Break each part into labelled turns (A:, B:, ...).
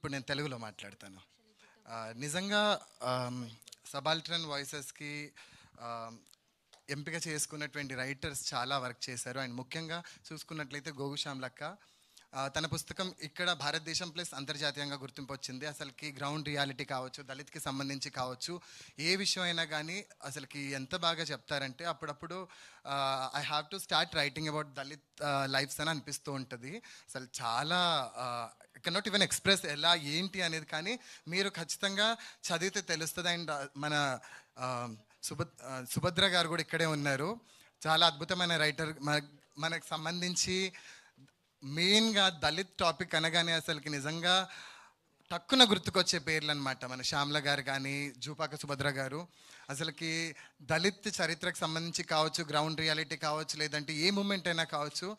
A: ఇప్పుడు నేను తెలుగులో మాట్లాడతాను. నిజంగా సబాల్టర్న్ వాయిసెస్కి ఎంపిక చేసుకున్నటువంటి రైటర్స్ చాలా వర్క్ చేశారు. అండ్ ముఖ్యంగా చూసుకున్నట్లయితే గోగు శ్యామ్లక్క తన పుస్తకం ఇక్కడ భారతదేశం ప్లస్ అంతర్జాతీయంగా గుర్తింపు వచ్చింది. అసలుకి గ్రౌండ్ రియాలిటీ కావచ్చు, దళిత్కి సంబంధించి కావచ్చు, ఏ విషయం అయినా కానీ అసలుకి ఎంత బాగా చెప్తారంటే అప్పుడప్పుడు I have to start writing about Dalit lives అని అనిపిస్తూ ఉంటుంది. అసలు చాలా కెనాట్ ఈవెన్ ఎక్స్ప్రెస్ ఎలా ఏంటి అనేది, కానీ మీరు ఖచ్చితంగా చదివితే తెలుస్తుంది. అండ్ మన సుభద్ర గారు కూడా ఇక్కడే ఉన్నారు. చాలా అద్భుతమైన రైటర్. మనకు సంబంధించి మెయిన్గా దళిత్ టాపిక్ అనగానే అసలుకి నిజంగా టక్కున గుర్తుకొచ్చే పేర్లు అనమాట. మన శ్యామ్ల గారు కానీ, జూపాక సుభద్ర గారు. అసలుకి దళిత్ చరిత్రకు సంబంధించి కావచ్చు, గ్రౌండ్ రియాలిటీ కావచ్చు, లేదంటే ఏ మూమెంట్ అయినా కావచ్చు,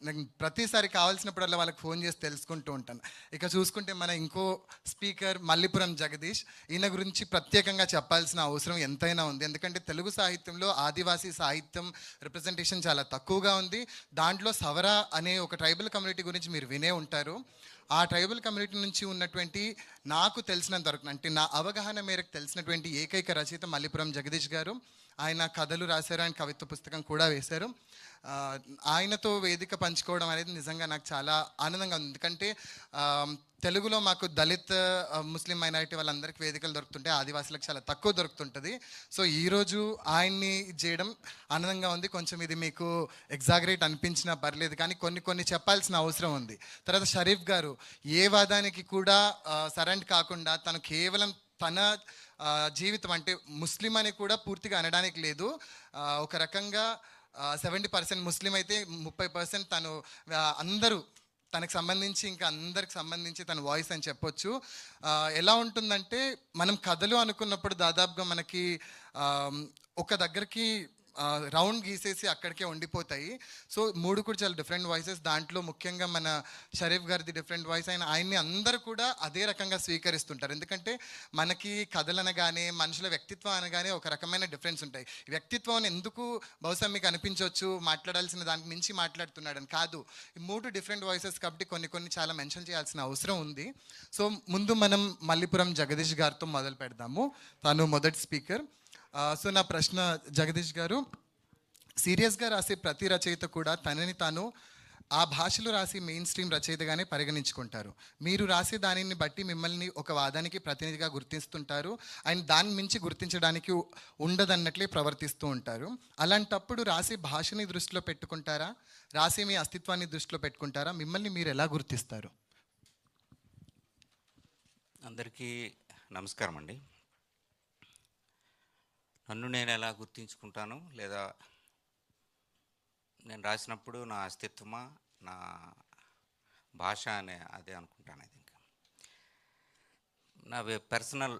A: నాకు ప్రతిసారి కావాల్సినప్పుడల్లా వాళ్ళకి ఫోన్ చేసి తెలుసుకుంటూ ఉంటాను. ఇక చూసుకుంటే మన ఇంకో స్పీకర్ మల్లిపురం జగదీష్, ఈయన గురించి ప్రత్యేకంగా చెప్పాల్సిన అవసరం ఎంతైనా ఉంది. ఎందుకంటే తెలుగు సాహిత్యంలో ఆదివాసీ సాహిత్యం రిప్రజెంటేషన్ చాలా తక్కువగా ఉంది. దాంట్లో సవర అనే ఒక ట్రైబల్ కమ్యూనిటీ గురించి మీరు వినే ఉంటారు. ఆ ట్రైబల్ కమ్యూనిటీ నుంచి ఉన్నటువంటి నాకు తెలిసినంత వరకు, అంటే నా అవగాహన మేరకు తెలిసినటువంటి ఏకైక రచయిత మల్లిపురం జగదీష్ గారు. ఆయన కథలు రాశారు, ఆయన కవిత్వ పుస్తకం కూడా వేశారు. ఆయనతో వేదిక పంచుకోవడం అనేది నిజంగా నాకు చాలా ఆనందంగా ఉంది. ఎందుకంటే తెలుగులో మాకు దళిత్ ముస్లిం మైనారిటీ వాళ్ళందరికీ వేదికలు దొరుకుతుంటే ఆదివాసులకు చాలా తక్కువ దొరుకుతుంటుంది. సో ఈరోజు ఆయన్ని చేయడం ఆనందంగా ఉంది. కొంచెం ఇది మీకు ఎగ్జాగరేట్ అనిపించినా పర్లేదు, కానీ కొన్ని చెప్పాల్సిన అవసరం ఉంది. తర్వాత షరీఫ్ గారు ఏ వాదానికి కూడా సరెండర్ కాకుండా తను కేవలం తన జీవితం, అంటే ముస్లిం అని కూడా పూర్తిగా అనడానికి లేదు, ఒక రకంగా 70% ముస్లిం అయితే 30% తను అందరూ తనకు సంబంధించి ఇంకా అందరికి సంబంధించి తన వాయిస్ అని చెప్పొచ్చు. ఎలా ఉంటుందంటే మనం కథలు అనుకున్నప్పుడు దాదాపుగా మనకి ఒక దగ్గరికి రౌండ్ గీసేసి అక్కడికే ఉండిపోతాయి. సో 3 కూడా చాలా డిఫరెంట్ వాయిసెస్. దాంట్లో ముఖ్యంగా మన షరీఫ్ గారిది డిఫరెంట్ వాయిస్. ఆయన్ని అందరూ కూడా అదే రకంగా స్వీకరిస్తుంటారు. ఎందుకంటే మనకి కథలు అనగానే, మనుషుల వ్యక్తిత్వం అనగానే ఒక రకమైన డిఫరెన్స్ ఉంటాయి. వ్యక్తిత్వం ఎందుకు బహుశా మీకు అనిపించవచ్చు మాట్లాడాల్సిన దానికి మించి మాట్లాడుతున్నాడని, కాదు. ఈ 3 డిఫరెంట్ వాయిసెస్ కాబట్టి కొన్ని చాలా మెన్షన్ చేయాల్సిన అవసరం ఉంది. సో ముందు మనం మల్లిపురం జగదీష్ గారితో మొదలు పెడదాము. తను మొదటి స్పీకర్. సో నా ప్రశ్న జగదీష్ గారు, సీరియస్గా రాసే ప్రతి రచయిత కూడా తనని తాను ఆ భాషలో రాసి మెయిన్ స్ట్రీమ్ రచయితగానే పరిగణించుకుంటారు. మీరు రాసే దానిని బట్టి మిమ్మల్ని ఒక వాదానికి ప్రతినిధిగా గుర్తిస్తుంటారు. అండ్ దాన్ని మించి గుర్తించడానికి ఉండదన్నట్లే ప్రవర్తిస్తూ ఉంటారు. అలాంటప్పుడు రాసే భాషని దృష్టిలో పెట్టుకుంటారా, రాసే మీ అస్తిత్వాన్ని దృష్టిలో పెట్టుకుంటారా? మిమ్మల్ని మీరు ఎలా గుర్తిస్తారు?
B: అందరికీ నమస్కారం అండి. నన్ను నేను ఎలా గుర్తించుకుంటాను, లేదా నేను రాసినప్పుడు నా అస్తిత్వమా, నా భాష అనే అదే అనుకుంటాను. అది ఇంకా నా పర్సనల్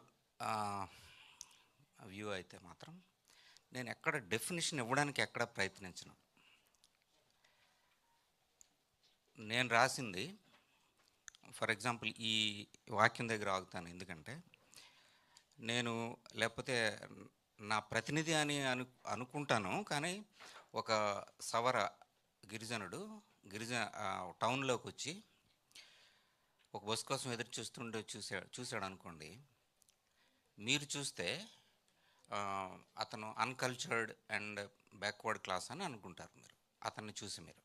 B: వ్యూ అయితే మాత్రం నేను ఎక్కడ డెఫినేషన్ ఇవ్వడానికి ఎక్కడ ప్రయత్నించను. నేను రాసింది, ఫర్ ఎగ్జాంపుల్ ఈ వాక్యం దగ్గర ఆగుతాను. ఎందుకంటే నేను లేకపోతే నా ప్రతినిధి అని అనుకుంటాను, కానీ ఒక సవర గిరిజనుడు టౌన్లోకి వచ్చి ఒక బస్ కోసం ఎదురు చూశాడు అనుకోండి. మీరు చూస్తే అతను అన్కల్చర్డ్ అండ్ బ్యాక్వర్డ్ క్లాస్ అని అనుకుంటారు మీరు అతన్ని చూసి.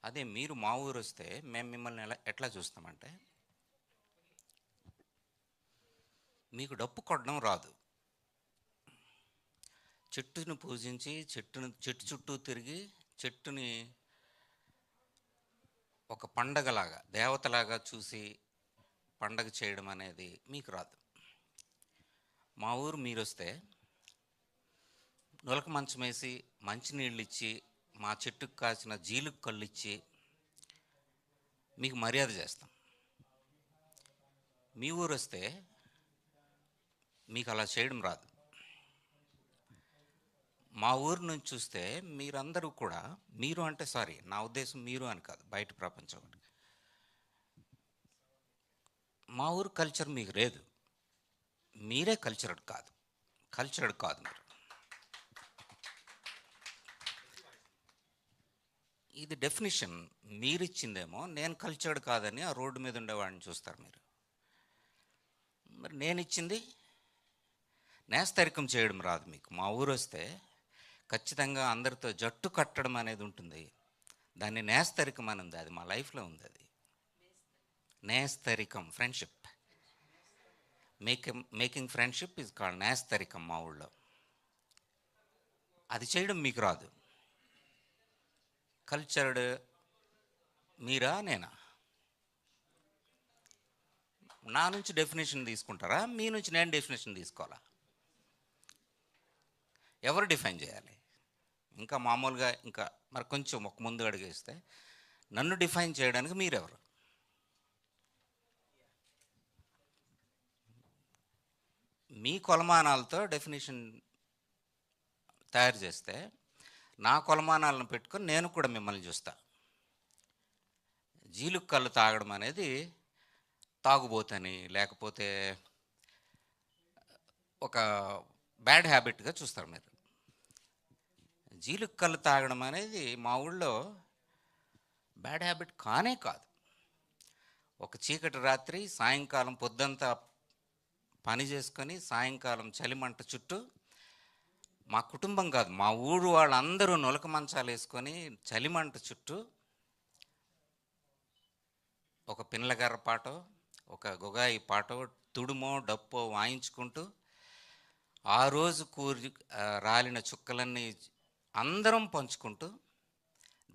B: అదే మీరు మా ఊరు వస్తే మేము మిమ్మల్ని ఎట్లా చూస్తామంటే, మీకు డప్పు కొట్టడం రాదు, చెట్టుని పూజించి చెట్టు చుట్టూ తిరిగి చెట్టుని ఒక పండగలాగా, దేవతలాగా చూసి పండగ చేయడం అనేది మీకు రాదు. మా ఊరు మీరు వస్తే నులక మంచం వేసి మంచినీళ్ళు ఇచ్చి మా చెట్టుకు కాసిన జీలుకు కళ్ళు ఇచ్చి మీకు మర్యాద చేస్తాం. మీ ఊరు వస్తే మీకు అలా చేయడం రాదు. మా ఊరు నుంచి చూస్తే మీరందరూ కూడా, మీరు అంటే సారీ నా ఉద్దేశం మీరు అని కాదు, బయట ప్రపంచం, మా ఊరు కల్చర్ మీకు లేదు. మీరే కల్చర్డ్ కాదు మీరు. ఇది డెఫినిషన్ మీరిచ్చిందేమో, నేను కల్చర్డ్ కాదని ఆ రోడ్డు మీద ఉండేవాడిని చూస్తారు మీరు. మరి నేను ఇచ్చింది నేస్తరికం చేయడం రాదు మీకు. మా ఊరు వస్తే ఖచ్చితంగా అందరితో జట్టు కట్టడం అనేది ఉంటుంది. దాన్ని నేస్తరికం అని ఉంది, అది మా లైఫ్లో ఉంది. అది నేస్తరికం, friendship. Making friendship is called నేస్తరికం మా ఊళ్ళో. అది చేయడం మీకు రాదు. కల్చర్డ్ మీరా నేనా? నా నుంచి డెఫినేషన్ తీసుకుంటారా, మీ నుంచి నేను డెఫినేషన్ తీసుకోవాలా? ఎవరు డిఫైన్ చేయాలి? ఇంకా మామూలుగా ఇంకా మరి కొంచెం ఒక ముందు అడిగేస్తే, నన్ను డిఫైన్ చేయడానికి మీరెవరు? మీ కొలమానాలతో డెఫినేషన్ తయారు చేస్తే, నా కొలమానాలను పెట్టుకొని నేను కూడా మిమ్మల్ని చూస్తా. జీలుకు కళ్ళు తాగడం అనేది తాగుబోతని, లేకపోతే ఒక బ్యాడ్ హ్యాబిట్గా చూస్తారు మీరు. జీలుకు కళ్ళు తాగడం అనేది మా ఊళ్ళో బ్యాడ్ హ్యాబిట్ కానే కాదు. ఒక చీకటి రాత్రి సాయంకాలం పొద్దంతా పని చేసుకొని సాయంకాలం చలిమంట చుట్టూ, మా కుటుంబం కాదు మా ఊరు వాళ్ళందరూ నులక మంచాలు వేసుకొని చలిమంట చుట్టూ ఒక పిన్నలగర్ర పాటో ఒక గొగాయి పాటో తుడుమో డప్పో వాయించుకుంటూ ఆ రోజు రాలిన చుక్కలన్నీ అందరం పంచుకుంటూ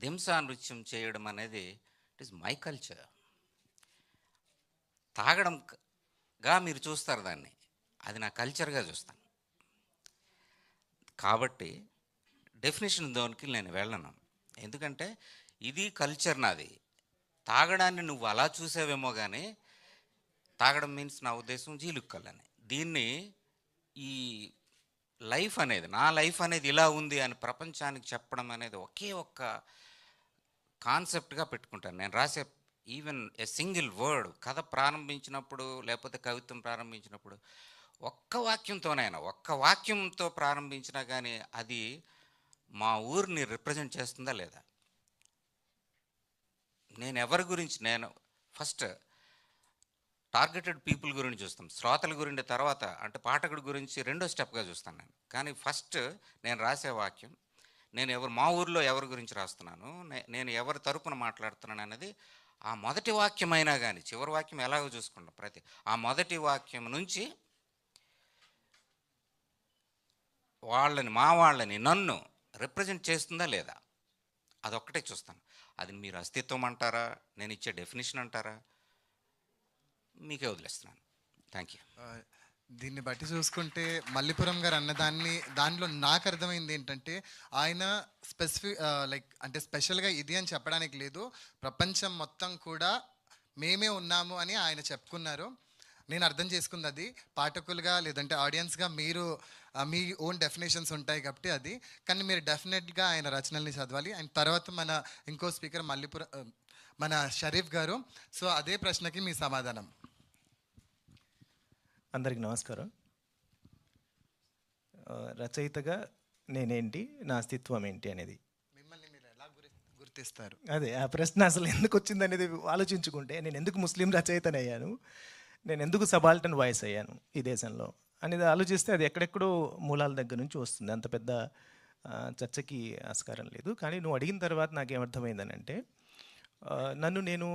B: దింసా నృత్యం చేయడం అనేది ఇట్ ఈస్ మై కల్చర్. తాగడంగా మీరు చూస్తారు దాన్ని, అది నా కల్చర్గా చూస్తాను. కాబట్టి డెఫినేషన్ జోన్కి నేను వెళ్ళను. ఎందుకంటే ఇది కల్చర్ నాది. తాగడాన్ని నువ్వు అలా చూసావేమో కానీ, తాగడం మీన్స్ నా ఉద్దేశం జీలుక్కలని. దీన్ని ఈ లైఫ్ అనేది, నా లైఫ్ అనేది ఇలా ఉంది అని ప్రపంచానికి చెప్పడం అనేది ఒకే ఒక్క కాన్సెప్ట్గా పెట్టుకుంటాను. నేను రాసే ఈవెన్ ఏ సింగిల్ వర్డ్, కథ ప్రారంభించినప్పుడు లేకపోతే కవిత్వం ప్రారంభించినప్పుడు ఒక్క వాక్యంతో ప్రారంభించినా కానీ అది మా ఊరిని రిప్రజెంట్ చేస్తుందా లేదా? నేను ఎవరి గురించి, నేను ఫస్ట్ టార్గెటెడ్ పీపుల్ గురించి చూస్తాం, శ్రోతల గురించి తర్వాత అంటే పాఠకుడి గురించి రెండో స్టెప్గా చూస్తాను నేను. కానీ ఫస్ట్ నేను రాసే వాక్యం, నేను మా ఊరిలో ఎవరి గురించి రాస్తున్నాను, నేను ఎవరి తరపున మాట్లాడుతున్నాను అనేది ఆ మొదటి వాక్యం అయినా కానీ, చివరి వాక్యం ఎలాగో చూసుకుంటాం, ఆ మొదటి వాక్యం నుంచి వాళ్ళని నన్ను రిప్రజెంట్ చేస్తుందా లేదా అదొక్కటే చూస్తాను. అది మీరు అస్తిత్వం అంటారా, నేను ఇచ్చే డెఫినేషన్ అంటారా, మీకే వదిలేస్తున్నాను. Thank you.
A: దీన్ని బట్టి చూసుకుంటే మల్లిపురం గారు దానిలో నాకు అర్థమైంది ఏంటంటే, ఆయన అంటే స్పెషల్గా ఇది అని చెప్పడానికి లేదు, ప్రపంచం మొత్తం కూడా మేమే ఉన్నాము అని ఆయన చెప్పుకున్నారు. నేను అర్థం చేసుకుంది అది. పాఠకులుగా లేదంటే ఆడియన్స్గా మీరు మీ ఓన్ డెఫినేషన్స్ ఉంటాయి కాబట్టి అది, కానీ మీరు డెఫినెట్గా ఆయన రచనల్ని చదవాలి. అండ్ తర్వాత మన ఇంకో స్పీకర్ మన షరీఫ్ గారు. సో అదే ప్రశ్నకి మీ సమాధానం.
C: అందరికి నమస్కారం. రచయితగా నేనేంటి, నా అస్తిత్వం ఏంటి అనేది
A: మిమ్మల్ని మీరు ఎలా గుర్తిస్తారు?
C: అదే ఆ ప్రశ్న అసలు ఎందుకు వచ్చింది అనేది ఆలోచించుకుంటే, నేను ఎందుకు ముస్లిం రచయితను అయ్యాను, నేను ఎందుకు సబాల్టన్ వాయిస్ అయ్యాను ఈ దేశంలో అనేది ఆలోచిస్తే అది ఎక్కడెక్కడో మూలాల దగ్గర నుంచి వస్తుంది. అంత పెద్ద చర్చకి ఆస్కారం లేదు. కానీ నువ్వు అడిగిన తర్వాత నాకేమర్థమైందని అంటే, నన్ను నేను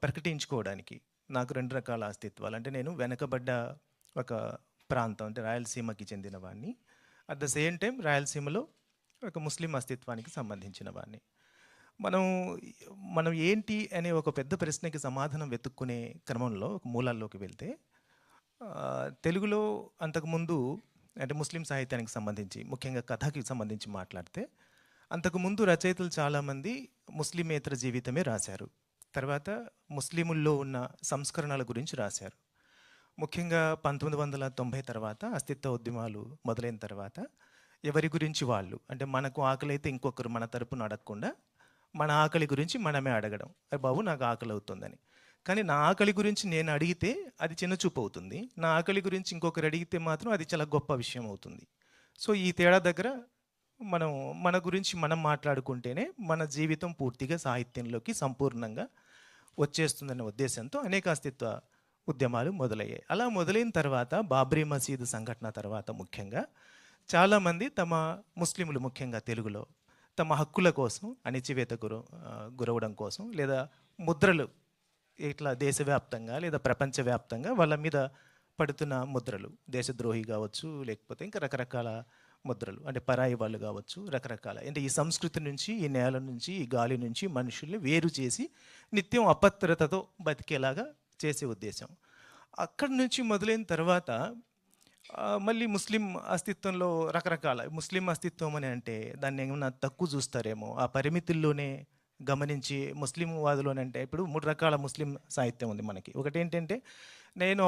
C: ప్రకటించుకోవడానికి నాకు రెండు రకాల అస్తిత్వాలు. అంటే నేను వెనకబడ్డ ఒక ప్రాంతం, అంటే రాయలసీమకి చెందిన వాడిని, అట్ ద సేమ్ టైం రాయలసీమలో ఒక ముస్లిం అస్తిత్వానికి సంబంధించిన వాడిని. మనం ఏంటి అనే ఒక పెద్ద ప్రశ్నకి సమాధానం వెతుక్కునే క్రమంలో ఒక మూలాల్లోకి వెళ్తే, తెలుగులో అంతకుముందు అంటే ముస్లిం సాహిత్యానికి సంబంధించి, ముఖ్యంగా కథకి సంబంధించి మాట్లాడితే, అంతకుముందు రచయితలు చాలామంది ముస్లిమేతర జీవితమే రాశారు. తర్వాత ముస్లిముల్లో ఉన్న సంస్కరణల గురించి రాశారు. ముఖ్యంగా 1990 తర్వాత అస్తిత్వ ఉద్యమాలు మొదలైన తర్వాత ఎవరి గురించి వాళ్ళు, అంటే మనకు ఆకలి అయితే ఇంకొకరు మన తరపున అడగకుండా మన ఆకలి గురించి మనమే అడగడం, బాబు నాకు ఆకలి అవుతుందని. కానీ నా ఆకలి గురించి నేను అడిగితే అది చిన్న చూపు అవుతుంది, నా ఆకలి గురించి ఇంకొకరు అడిగితే మాత్రం అది చాలా గొప్ప విషయం అవుతుంది. సో ఈ తేడా దగ్గర మనం మన గురించి మనం మాట్లాడుకుంటేనే మన జీవితం పూర్తిగా సాహిత్యంలోకి సంపూర్ణంగా వచ్చేస్తుందనే ఉద్దేశంతో అనేక అస్తిత్వ ఉద్యమాలు మొదలయ్యాయి. అలా మొదలైన తర్వాత బాబ్రీ మసీదు సంఘటన తర్వాత ముఖ్యంగా చాలామంది తమ ముస్లింలు ముఖ్యంగా తెలుగులో తమ హక్కుల కోసం గురవడం కోసం లేదా ముద్రలు ఇట్లా దేశవ్యాప్తంగా లేదా ప్రపంచవ్యాప్తంగా వాళ్ళ మీద పడుతున్న ముద్రలు దేశద్రోహి కావచ్చు, లేకపోతే ఇంకా రకరకాల ముద్రలు అంటే పరాయి వాళ్ళు కావచ్చు, రకరకాల అంటే ఈ సంస్కృతి నుంచి, ఈ నేల నుంచి, ఈ గాలి నుంచి మనుషుల్ని వేరు చేసి నిత్యం అపత్రతతో బతికేలాగా చేసే ఉద్దేశం. అక్కడి నుంచి మొదలైన తర్వాత మళ్ళీ ముస్లిం అస్తిత్వంలో రకరకాల ముస్లిం అస్తిత్వం అని అంటే దాన్ని ఏమన్నా తక్కువ చూస్తారేమో ఆ పరిమితుల్లోనే గమనించి ముస్లిం వాదులోనే అంటే ఇప్పుడు 3 రకాల ముస్లిం సాహిత్యం ఉంది మనకి. ఒకటి ఏంటంటే నేను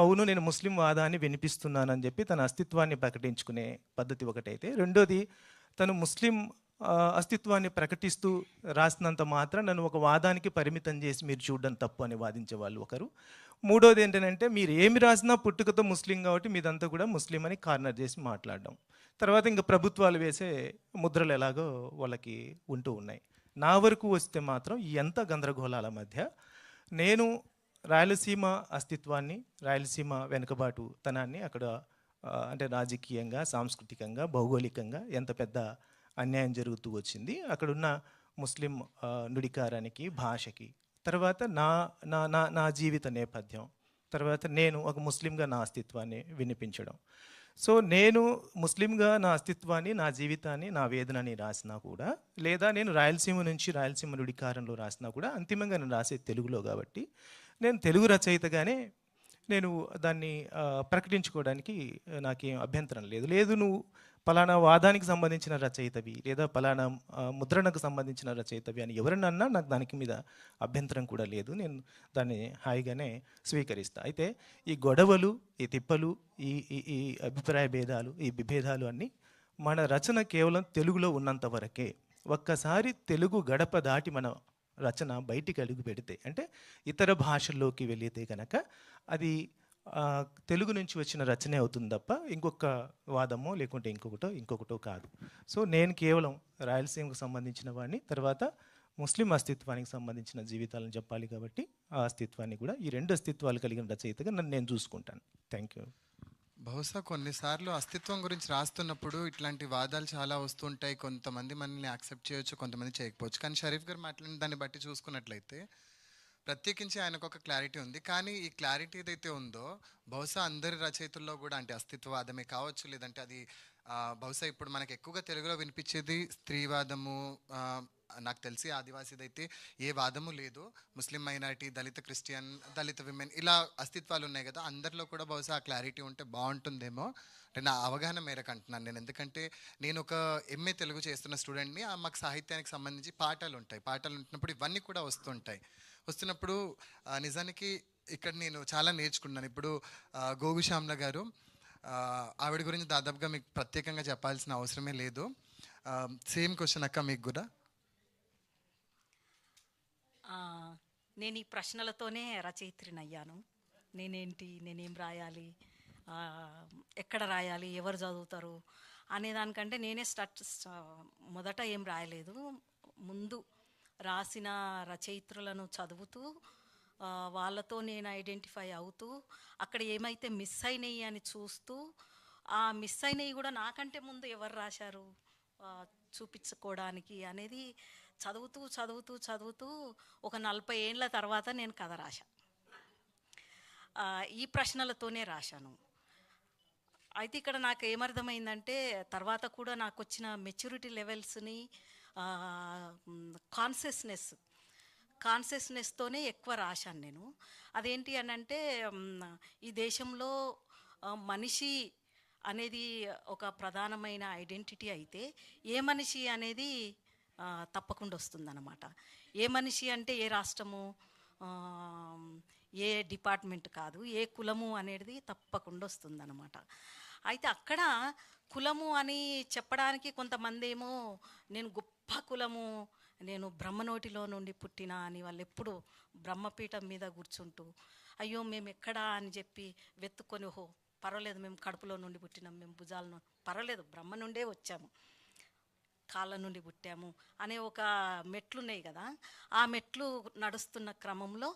C: ముస్లిం వాదాన్ని వినిపిస్తున్నానని చెప్పి తన అస్తిత్వాన్ని ప్రకటించుకునే పద్ధతి ఒకటైతే, రెండోది తను ముస్లిం అస్తిత్వాన్ని ప్రకటిస్తూ రాసినంత మాత్రం నన్ను ఒక వాదానికి పరిమితం చేసి మీరు చూడడం తప్పు అని వాదించే వాళ్ళు ఒకరు. మూడోది ఏంటంటే మీరు ఏమి రాసినా పుట్టుకతో ముస్లిం కాబట్టి మీదంతా కూడా ముస్లిం అని కార్నర్ చేసి మాట్లాడడం. తర్వాత ఇంకా ప్రభుత్వాలు వేసే ముద్రలు ఎలాగో వాళ్ళకి ఉంటూ ఉన్నాయి. నా వరకు వస్తే మాత్రం ఎంత గందరగోళాల మధ్య నేను రాయలసీమ అస్తిత్వాన్ని, రాయలసీమ వెనుకబాటుతనాన్ని అక్కడ అంటే రాజకీయంగా, సాంస్కృతికంగా, భౌగోళికంగా ఎంత పెద్ద అన్యాయం జరుగుతూ వచ్చింది, అక్కడున్న ముస్లిం నుడికారానికి, భాషకి, తర్వాత నా నా నా నా జీవిత నేపథ్యం, తర్వాత నేను ఒక ముస్లింగా నా అస్తిత్వాన్ని వినిపించడం. సో నేను ముస్లింగా నా అస్తిత్వాన్ని, నా జీవితాన్ని, నా వేదనని రాసినా కూడా, లేదా నేను రాయలసీమ నుంచి రాయలసీమ నుడికారంలో రాసినా కూడా అంతిమంగా నేను రాసేది తెలుగులో కాబట్టి నేను తెలుగు రచయితగానే నేను దాన్ని ప్రకటించుకోవడానికి నాకేం అభ్యంతరం లేదు. నువ్వు పలానా వాదానికి సంబంధించిన రచయితవి లేదా పలానా ముద్రణకు సంబంధించిన రచయితవి అని ఎవరినన్నా నాకు దానికి మీద అభ్యంతరం కూడా లేదు. నేను దాన్ని హాయిగానే స్వీకరిస్తా. అయితే ఈ గొడవలు, ఈ తిప్పలు, ఈ ఈ ఈ అభిప్రాయ భేదాలు, ఈ విభేదాలు అన్నీ మన రచన కేవలం తెలుగులో ఉన్నంత వరకే. ఒక్కసారి తెలుగు గడప దాటి మన రచన బయటికి అడుగు పెడితే, అంటే ఇతర భాషల్లోకి వెళితే కనుక అది తెలుగు నుంచి వచ్చిన రచనే అవుతుంది తప్ప ఇంకొక వాదమో లేకుంటే ఇంకొకటో కాదు. సో నేను కేవలం రాయలసీమకు సంబంధించిన వాడిని, తర్వాత ముస్లిం అస్తిత్వానికి సంబంధించిన జీవితాలను చెప్పాలి కాబట్టి ఆ అస్తిత్వాన్ని కూడా, ఈ 2 అస్తిత్వాలు కలిగిన రచయితగా నేను చూసుకుంటాను. Thank you.
A: బహుశా కొన్నిసార్లు అస్తిత్వం గురించి రాస్తున్నప్పుడు ఇట్లాంటి వాదాలు చాలా వస్తుంటాయి. కొంతమంది మనల్ని యాక్సెప్ట్ చేయొచ్చు, కొంతమంది చేయకపోవచ్చు. కానీ షరీఫ్ గారు మాట్లాడిన దాన్ని బట్టి చూసుకున్నట్లయితే ప్రత్యేకించి ఆయనకు ఒక క్లారిటీ ఉంది. కానీ ఈ క్లారిటీ ఏదైతే ఉందో బహుశా అందరి రచయితల్లో కూడా, అంటే అస్తిత్వవాదమే కావచ్చు, లేదంటే అది బహుశా ఇప్పుడు మనకు ఎక్కువగా తెలుగులో వినిపించేది స్త్రీవాదము, నాకు తెలిసి ఆదివాసీదైతే ఏ వాదము లేదు. ముస్లిం మైనారిటీ, దళిత క్రిస్టియన్, దళిత విమెన్, ఇలా అస్తిత్వాలు ఉన్నాయి కదా, అందరిలో కూడా బహుశా ఆ క్లారిటీ ఉంటే బాగుంటుందేమో అంటే నా అవగాహన మేరకు అంటున్నాను నేను. ఎందుకంటే నేను ఒక ఎంఏ తెలుగు చేస్తున్న స్టూడెంట్ని. మాకు సాహిత్యానికి సంబంధించి పాఠాలు ఉంటాయి. పాఠాలు ఉంటున్నప్పుడు ఇవన్నీ కూడా వస్తున్నప్పుడు నిజానికి ఇక్కడ నేను చాలా నేర్చుకున్నాను. ఇప్పుడు గోగు శ్యామ్ల గారు, ఆవిడ గురించి దాదాపుగా మీకు ప్రత్యేకంగా చెప్పాల్సిన అవసరమే లేదు. సేమ్ క్వశ్చన్ అక్క మీకు కూడా.
D: నేను ఈ ప్రశ్నలతోనే రచయిత్రినయ్యాను. నేనేం రాయాలి, ఎక్కడ రాయాలి, ఎవరు చదువుతారు అనేదానికంటే నేనే మొదట ఏం రాయలేదు. ముందు రాసిన రచయిత్రులను చదువుతూ వాళ్ళతో నేను ఐడెంటిఫై అవుతూ అక్కడ ఏమైతే మిస్ అయినాయి అని చూస్తూ, ఆ మిస్ అయినవి కూడా నాకంటే ముందు ఎవరు రాశారు చూపించుకోవడానికి అనేది చదువుతూ ఒక 40 ఏళ్ళ తర్వాత నేను కథ రాశా. ఈ ప్రశ్నలతోనే రాశాను. అయితే ఇక్కడ నాకు ఏమర్థమైందంటే, తర్వాత కూడా నాకు వచ్చిన మెచ్యూరిటీ లెవెల్స్ని, కాన్షియస్నెస్తోనే ఎక్కువ రాశాను నేను. అదేంటి అని అంటే, ఈ దేశంలో మనిషి అనేది ఒక ప్రధానమైన ఐడెంటిటీ అయితే, ఏ మనిషి అనేది తప్పకుండా వస్తుందన్నమాట. ఏ మనిషి అంటే ఏ రాష్ట్రము, ఏ డిపార్ట్మెంట్ కాదు, ఏ కులము అనేది తప్పకుండా వస్తుందన్నమాట. అయితే అక్కడ కులము అని చెప్పడానికి కొంతమంది ఏమో నేను గొప్ప కులము, నేను బ్రహ్మనోటిలో నుండి పుట్టిన అని వాళ్ళు ఎప్పుడు బ్రహ్మపీఠం మీద కూర్చుంటూ, అయ్యో మేము ఎక్కడా అని చెప్పి వెతుక్కొని, ఓహో పర్వాలేదు మేము కడుపులో నుండి పుట్టినాం, మేము భుజాలను పర్వాలేదు బ్రహ్మ నుండే వచ్చాము. కాళ్ళ నుండి పుట్టాము అనే ఒక మెట్లు ఉన్నాయి కదా, ఆ మెట్లు నడుస్తున్న క్రమంలో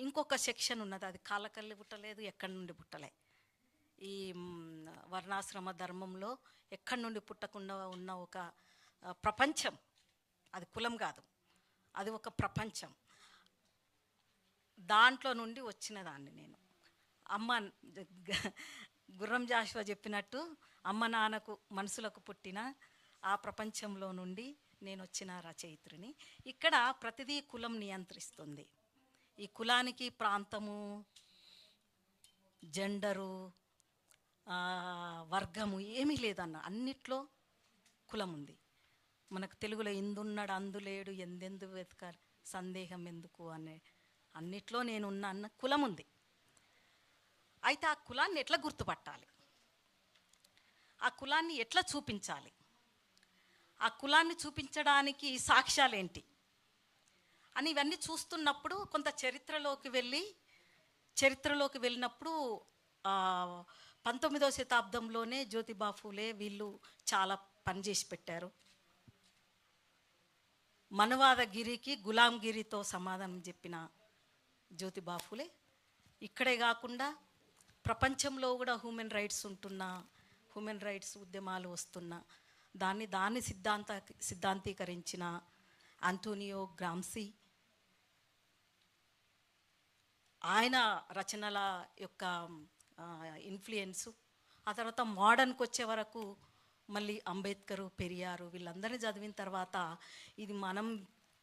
D: ఇంకొక సెక్షన్ ఉన్నది, అది కాళ్ళకల్లి పుట్టలేదు, ఎక్కడి నుండి పుట్టలే. ఈ వర్ణాశ్రమ ధర్మంలో ఎక్కడి నుండి పుట్టకుండా ఉన్న ఒక ప్రపంచం, అది కులం కాదు, అది ఒక ప్రపంచం. దాంట్లో నుండి వచ్చిన దాన్ని నేను. అమ్మ గుర్రం జాషువా చెప్పినట్టు అమ్మ నాన్నకు మనసులకు పుట్టిన ఆ ప్రపంచంలో నుండి నేను వచ్చిన రచయిత్రిని. ఇక్కడ ప్రతిదీ కులం నియంత్రిస్తుంది. ఈ కులానికి ప్రాంతము, జెండరు, వర్గము ఏమీ లేదన్న, అన్నిట్లో కులం ఉంది. మనకు తెలుగులో ఇందున్నాడు అందులేడు ఎందెందు వెతకాలి సందేహం ఎందుకు అనే అన్నిట్లో నేనున్నా అన్న కులం ఉంది. అయితే ఆ కులాన్ని ఎట్లా గుర్తుపట్టాలి, ఆ కులాన్ని ఎట్లా చూపించాలి, ఆ కులాన్ని చూపించడానికి సాక్ష్యాలేంటి అని ఇవన్నీ చూస్తున్నప్పుడు కొంత చరిత్రలోకి వెళ్ళినప్పుడు 19వ శతాబ్దంలోనే జ్యోతిబా ఫూలే వీళ్ళు చాలా పనిచేసి పెట్టారు. మనవాదగిరికి గులాంగిరితో సమాధానం చెప్పిన జ్యోతిబా ఫూలే ఇక్కడే కాకుండా ప్రపంచంలో కూడా హ్యూమన్ రైట్స్ ఉద్యమాలు వస్తున్న దాన్ని సిద్ధాంతీకరించిన ఆంటోనియో గ్రాంసీ, ఆయన రచనల యొక్క ఇన్ఫ్లుయెన్సు, ఆ తర్వాత మోడర్న్కి వచ్చే వరకు మళ్ళీ అంబేద్కరు, పెరియారు వీళ్ళందరినీ చదివిన తర్వాత ఇది మనం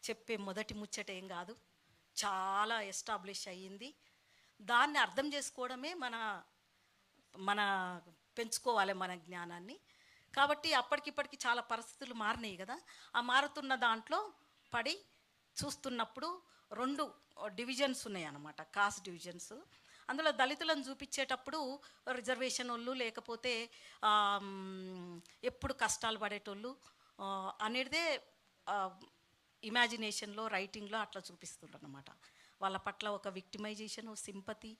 D: చెప్పే మొదటి ముచ్చట ఏం కాదు, చాలా ఎస్టాబ్లిష్ అయ్యింది. దాన్ని అర్థం చేసుకోవడమే మన పెంచుకోవాలి మన జ్ఞానాన్ని. కాబట్టి అప్పటికిప్పటికి చాలా పరిస్థితులు మారినాయి కదా, ఆ మారుతున్న దాంట్లో పడి చూస్తున్నప్పుడు 2 డివిజన్స్ ఉన్నాయి అన్నమాట, కాస్ట్ డివిజన్స్. అందులో దళితులను చూపించేటప్పుడు రిజర్వేషన్ వాళ్ళు, లేకపోతే ఎప్పుడు కష్టాలు పడేటోళ్ళు అనేదే ఇమాజినేషన్లో, రైటింగ్లో అట్లా చూపిస్తుండ్రు అన్నమాట. వాళ్ళ పట్ల ఒక విక్టిమైజేషన్, సింపతి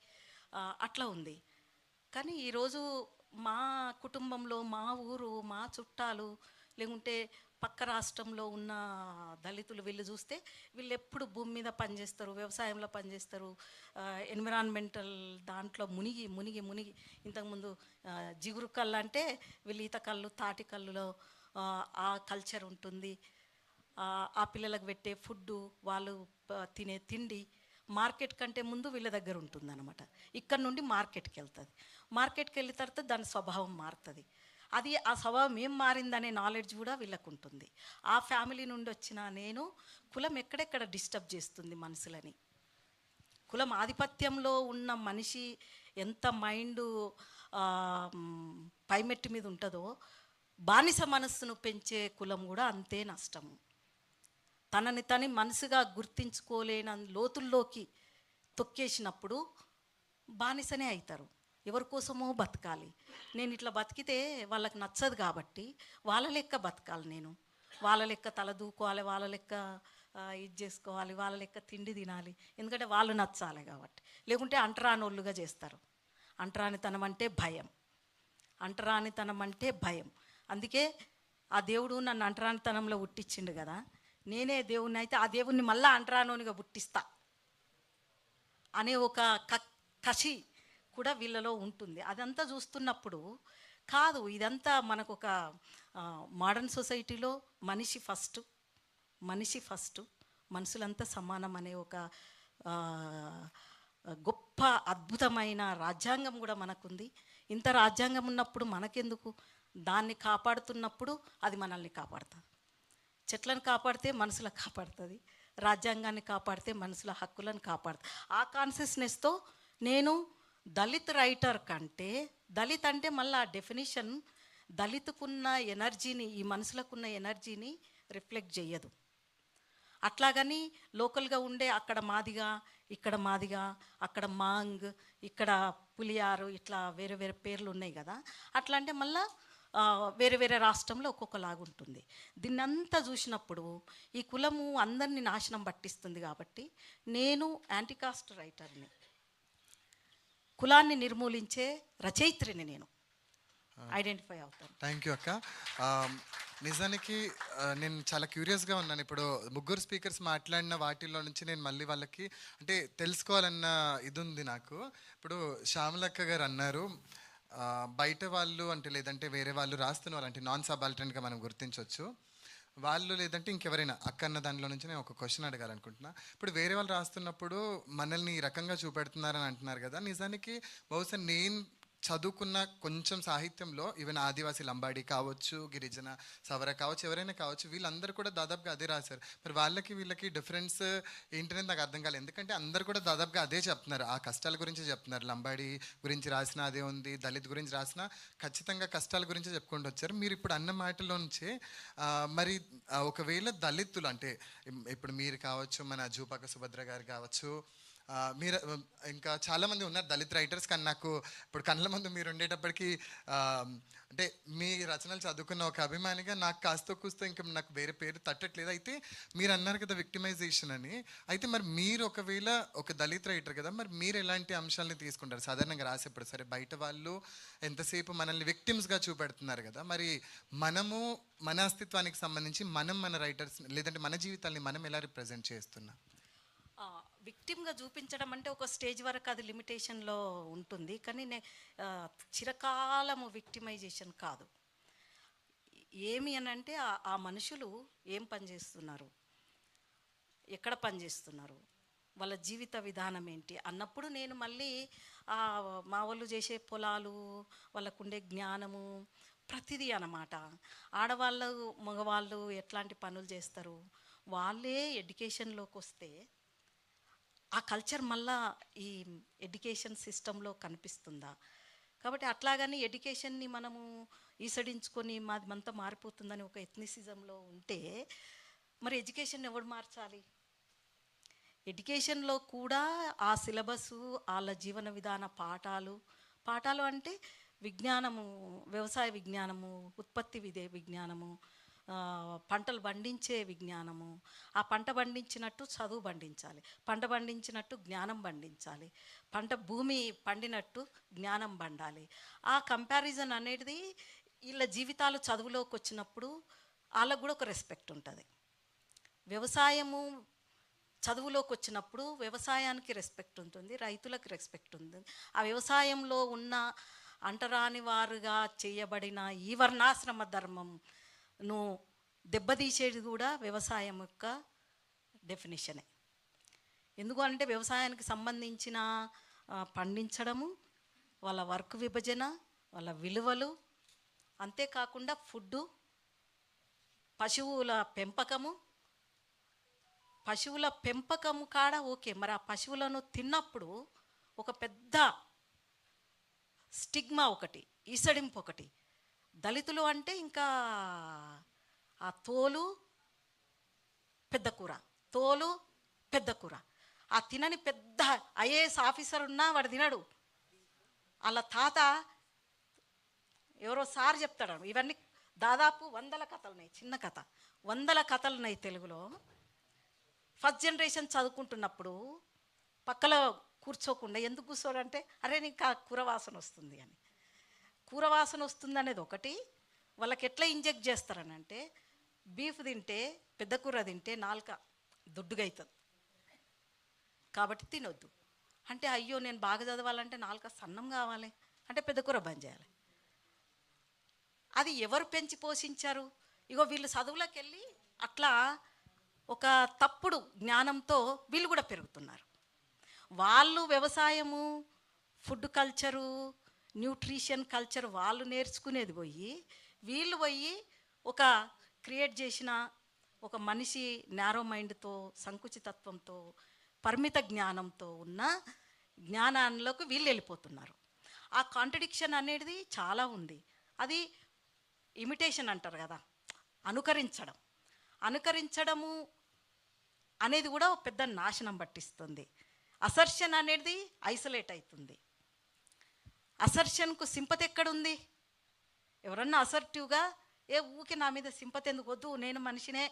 D: అట్లా ఉంది. కానీ ఈరోజు మా కుటుంబంలో, మా ఊరు, మా చుట్టాలు, లేకుంటే పక్క రాష్ట్రంలో ఉన్న దళితులు వీళ్ళు చూస్తే వీళ్ళు ఎప్పుడు భూమి మీద పనిచేస్తారు, వ్యవసాయంలో పనిచేస్తారు, ఎన్విరాన్మెంటల్ దాంట్లో మునిగి మునిగి మునిగి ఇంతకుముందు జిగురు కళ్ళు అంటే వీళ్ళు ఈత కళ్ళు, తాటి కళ్ళులో ఆ కల్చర్ ఉంటుంది. ఆ పిల్లలకు పెట్టే ఫుడ్డు, వాళ్ళు తినే తిండి మార్కెట్ కంటే ముందు వీళ్ళ దగ్గర ఉంటుంది అన్నమాట. ఇక్కడ నుండి మార్కెట్కి వెళ్తుంది, మార్కెట్కి వెళ్ళిన తర్వాత దాని స్వభావం మారుతుంది. అది ఆ స్వభావం ఏం మారిందనే నాలెడ్జ్ కూడా వీళ్ళకు ఉంటుంది. ఆ ఫ్యామిలీ నుండి వచ్చిన నేను కులం ఎక్కడెక్కడ డిస్టర్బ్ చేస్తుంది మనుషులని, కులం ఆధిపత్యంలో ఉన్న మనిషి ఎంత మైండ్ పైమెట్టి మీద ఉంటుందో, బానిస మనస్సును పెంచే కులం కూడా అంతే నష్టము. తనని మనసుగా గుర్తించుకోలేన లోతుల్లోకి తొక్కేసినప్పుడు బానిసనే అవుతారు. ఎవరి కోసమో బతకాలి. నేను ఇట్లా బతికితే వాళ్ళకి నచ్చదు కాబట్టి వాళ్ళ లెక్క బతకాలి, నేను వాళ్ళ లెక్క తల దూకోవాలి, వాళ్ళ లెక్క ఇది చేసుకోవాలి, వాళ్ళ లెక్క తిండి తినాలి, ఎందుకంటే వాళ్ళు నచ్చాలి కాబట్టి. లేకుంటే అంటరానోళ్ళుగా చేస్తారు. అంటరానితనం అంటే భయం, అంటరానితనం అంటే భయం. అందుకే ఆ దేవుడు నన్ను అంటరానితనంలో పుట్టించిండు కదా, నేనే దేవుణ్ణి అయితే ఆ దేవుణ్ణి మళ్ళీ అంటరానోనిగా పుట్టిస్తా అనే ఒక కసి కూడా వీళ్ళలో ఉంటుంది. అదంతా చూస్తున్నప్పుడు కాదు, ఇదంతా మనకు ఒక మోడర్న్ సొసైటీలో మనిషి ఫస్ట్, మనుషులంతా సమానం అనే ఒక గొప్ప అద్భుతమైన రాజ్యాంగం కూడా మనకుంది. ఇంత రాజ్యాంగం ఉన్నప్పుడు మనకెందుకు? దాన్ని కాపాడుతున్నప్పుడు అది మనల్ని కాపాడుతుంది. చెట్లను కాపాడితే మనుషులను కాపాడుతుంది, రాజ్యాంగాన్ని కాపాడితే మనుషుల హక్కులను కాపాడుతుంది. ఆ కాన్షియస్నెస్తో నేను దళిత్ రైటర్ కంటే, దళిత్ అంటే మళ్ళీ ఆ డెఫినేషన్ దళితుకున్న ఎనర్జీని, ఈ మనుషులకున్న ఎనర్జీని రిఫ్లెక్ట్ చేయదు. అట్లాగని లోకల్గా ఉండే అక్కడ మాదిగా, ఇక్కడ మాదిగా, అక్కడ మాంగ్, ఇక్కడ పులియారు, ఇట్లా వేరే వేరే పేర్లు ఉన్నాయి కదా, అట్లా అంటే మళ్ళీ వేరే వేరే రాష్ట్రంలో ఒక్కొక్కలాగా ఉంటుంది. దీన్నంతా చూసినప్పుడు ఈ కులము అందరినీ నాశనం పట్టిస్తుంది కాబట్టి నేను యాంటీకాస్ట్ రైటర్ని, కులాన్ని నిర్మూలించే రచయిత్రిని నేను. ఐడెంటిఫై అవుతారు.
A: థ్యాంక్ యూ అక్క. ఆ, నిజానికి నేను చాలా క్యూరియస్గా ఉన్నాను. ఇప్పుడు ముగ్గురు స్పీకర్స్ మాట్లాడిన వాటిల్లో నుంచి నేను మళ్ళీ వాళ్ళకి అంటే తెలుసుకోవాలన్న ఇది ఉంది నాకు. ఇప్పుడు శ్యామలక్క గారు అన్నారు బయట వాళ్ళు అంటే లేదంటే వేరే వాళ్ళు రాస్తున్న వాళ్ళు అంటే నాన్ సబాల్టర్న్గా మనం గుర్తించవచ్చు వాళ్ళు లేదంటే ఇంకెవరైనా అక్క అన్న దానిలో నుంచి నేను ఒక క్వశ్చన్ అడగాలనుకుంటున్నా. ఇప్పుడు వేరే వాళ్ళు రాస్తున్నప్పుడు మనల్ని ఈ రకంగా చూపెడుతున్నారని అంటున్నారు కదా, నిజానికి బహుశా నేను చదువుకున్న కొంచెం సాహిత్యంలో ఈవెన్ ఆదివాసీ లంబాడి కావచ్చు, గిరిజన సవర కావచ్చు, ఎవరైనా కావచ్చు, వీళ్ళందరూ కూడా దాదాపుగా అదే రాశారు. మరి వాళ్ళకి వీళ్ళకి డిఫరెన్స్ ఏంటనేది నాకు అర్థం కాలేదు. ఎందుకంటే అందరు కూడా దాదాపుగా అదే చెప్తున్నారు, ఆ కష్టాల గురించి చెప్తున్నారు. లంబాడి గురించి రాసిన అదే ఉంది, దళిత్ గురించి రాసిన ఖచ్చితంగా కష్టాల గురించి చెప్పుకుంటూ వచ్చారు. మీరు ఇప్పుడు అన్న మాటలో నుంచే మరి ఒకవేళ దళితులు అంటే ఇప్పుడు మీరు కావచ్చు, మన జూపాక సుభద్ర గారు కావచ్చు, మీరు ఇంకా చాలామంది ఉన్నారు దళిత్ రైటర్స్. కానీ నాకు ఇప్పుడు కళ్ళ ముందు మీరు ఉండేటప్పటికి అంటే మీ రచనలు చదువుకున్న ఒక అభిమానిగా నాకు కాస్త కూస్తో ఇంకా నాకు వేరే పేరు తట్టట్లేదు. అయితే మీరు అన్నారు కదా విక్టిమైజేషన్ అని. అయితే మరి మీరు ఒకవేళ ఒక దళిత్ రైటర్ కదా, మరి మీరు ఎలాంటి అంశాలని తీసుకుంటారు సాధారణంగా రాసేప్పుడు? సరే బయట వాళ్ళు ఎంతసేపు మనల్ని విక్టిమ్స్గా చూపెడుతున్నారు కదా, మరి మనము మన అస్తిత్వానికి సంబంధించి మన రైటర్స్ లేదంటే మన జీవితాల్ని మనం ఎలా రిప్రజెంట్ చేస్తున్నాం?
D: విక్టిమ్గా చూపించడం అంటే ఒక స్టేజ్ వరకు అది లిమిటేషన్లో ఉంటుంది. కానీ చిరకాలము విక్టిమైజేషన్ కాదు. ఏమి అని అంటే ఆ మనుషులు ఏం పని చేస్తున్నారు, ఎక్కడ పని చేస్తున్నారు, వాళ్ళ జీవిత విధానం ఏంటి అన్నప్పుడు నేను మళ్ళీ మా వాళ్ళు చేసే పొలాలు, వాళ్ళకుండే జ్ఞానము, ప్రతిదీ అన్నమాట. ఆడవాళ్ళు మగవాళ్ళు ఎట్లాంటి పనులు చేస్తారు, వాళ్ళే ఎడ్యుకేషన్లోకి వస్తే ఆ కల్చర్ మళ్ళా ఈ ఎడ్యుకేషన్ సిస్టంలో కనిపిస్తుందా? కాబట్టి అట్లాగని ఎడ్యుకేషన్ని మనము ఈసడించుకొని మాది అంతా మారిపోతుందని ఒక ఎథ్నిసిజంలో ఉంటే మరి ఎడ్యుకేషన్ ఎవడు మార్చాలి? ఎడ్యుకేషన్లో కూడా ఆ సిలబసు, వాళ్ళ జీవన విధాన పాఠాలు అంటే విజ్ఞానము, వ్యవసాయ విజ్ఞానము, ఉత్పత్తి విజ్ఞానము, పంటలు పండించే విజ్ఞానము, ఆ పంట పండించినట్టు చదువు పండించాలి, పంట పండించినట్టు జ్ఞానం పండించాలి, భూమి పండినట్టు జ్ఞానం పండాలి. ఆ కంపారిజన్ అనేది వీళ్ళ జీవితాలు చదువులోకి వచ్చినప్పుడు వాళ్ళకు కూడా ఒక రెస్పెక్ట్ ఉంటుంది. వ్యవసాయము చదువులోకి వచ్చినప్పుడు వ్యవసాయానికి రెస్పెక్ట్ ఉంటుంది, రైతులకు రెస్పెక్ట్ ఉంటుంది. ఆ వ్యవసాయంలో ఉన్న అంటరాని వారుగా చేయబడిన ఈ వర్ణాశ్రమ ధర్మంను దెబ్బతీసేది కూడా వ్యవసాయం యొక్క డెఫినేషనే. ఎందుకంటే వ్యవసాయానికి సంబంధించిన పండించడము, వాళ్ళ వర్క్ విభజన, వాళ్ళ విలువలు, అంతేకాకుండా ఫుడ్డు, పశువుల పెంపకము కాడ ఓకే. మరి ఆ పశువులను తిన్నప్పుడు ఒక పెద్ద స్టిగ్మా ఒకటి, ఈసడింపు ఒకటి. దళితులు అంటే ఇంకా ఆ తోలు పెద్ద కూర, ఆ తినని పెద్ద ఐఏఎస్ ఆఫీసర్ ఉన్నా వాడు తినడు. వాళ్ళ తాత ఎవరో సార్ చెప్తాడు. ఇవన్నీ దాదాపు 100 కథలు ఉన్నాయి, చిన్న కథ 100 కథలు ఉన్నాయి తెలుగులో. ఫస్ట్ జనరేషన్ చదువుకుంటున్నప్పుడు పక్కలో కూర్చోకుండా ఎందుకు కూర్చోడంటే అరే నీకు ఆ కూర వాసన వస్తుంది అని. కూర వాసన వస్తుంది అనేది ఒకటి. వాళ్ళకి ఎట్లా ఇంజెక్ట్ చేస్తారని అంటే బీఫ్ తింటే, పెద్ద కూర తింటే నాలుక దొడ్డుగా అవుతుంది కాబట్టి తినొద్దు అంటే, అయ్యో నేను బాగా చదవాలంటే నాలుక సన్నం కావాలి అంటే పెద్ద కూర బంద్ చేయాలి. అది ఎవరు పెంచి పోషించారు? ఇగో వీళ్ళు చదువులకు వెళ్ళి అట్లా ఒక తప్పుడు జ్ఞానంతో వీళ్ళు కూడా పెరుగుతున్నారు. వాళ్ళు వ్యవసాయము, ఫుడ్ కల్చరు, న్యూట్రిషన్ కల్చర్ వాళ్ళు నేర్చుకునేది పోయి వీళ్ళు పోయి ఒక క్రియేట్ చేసిన ఒక మనిషి నారో మైండ్తో, సంకుచితత్వంతో, పరిమిత జ్ఞానంతో ఉన్న జ్ఞానంలోకి వీళ్ళు వెళ్ళిపోతున్నారు. ఆ కాంట్రడిక్షన్ అనేది చాలా ఉంది. అది ఇమిటేషన్ అంటారు కదా, అనుకరించడము అనేది కూడా పెద్ద నాశనం పట్టిస్తుంది. అసర్షన్ అనేది ఐసోలేట్ అవుతుంది. అసర్షన్కు సింపతి ఎక్కడుంది? ఎవరన్నా అసర్టివ్గా ఊకే నా మీద సింపతి ఎందుకు, వద్దు నేను మనిషినే,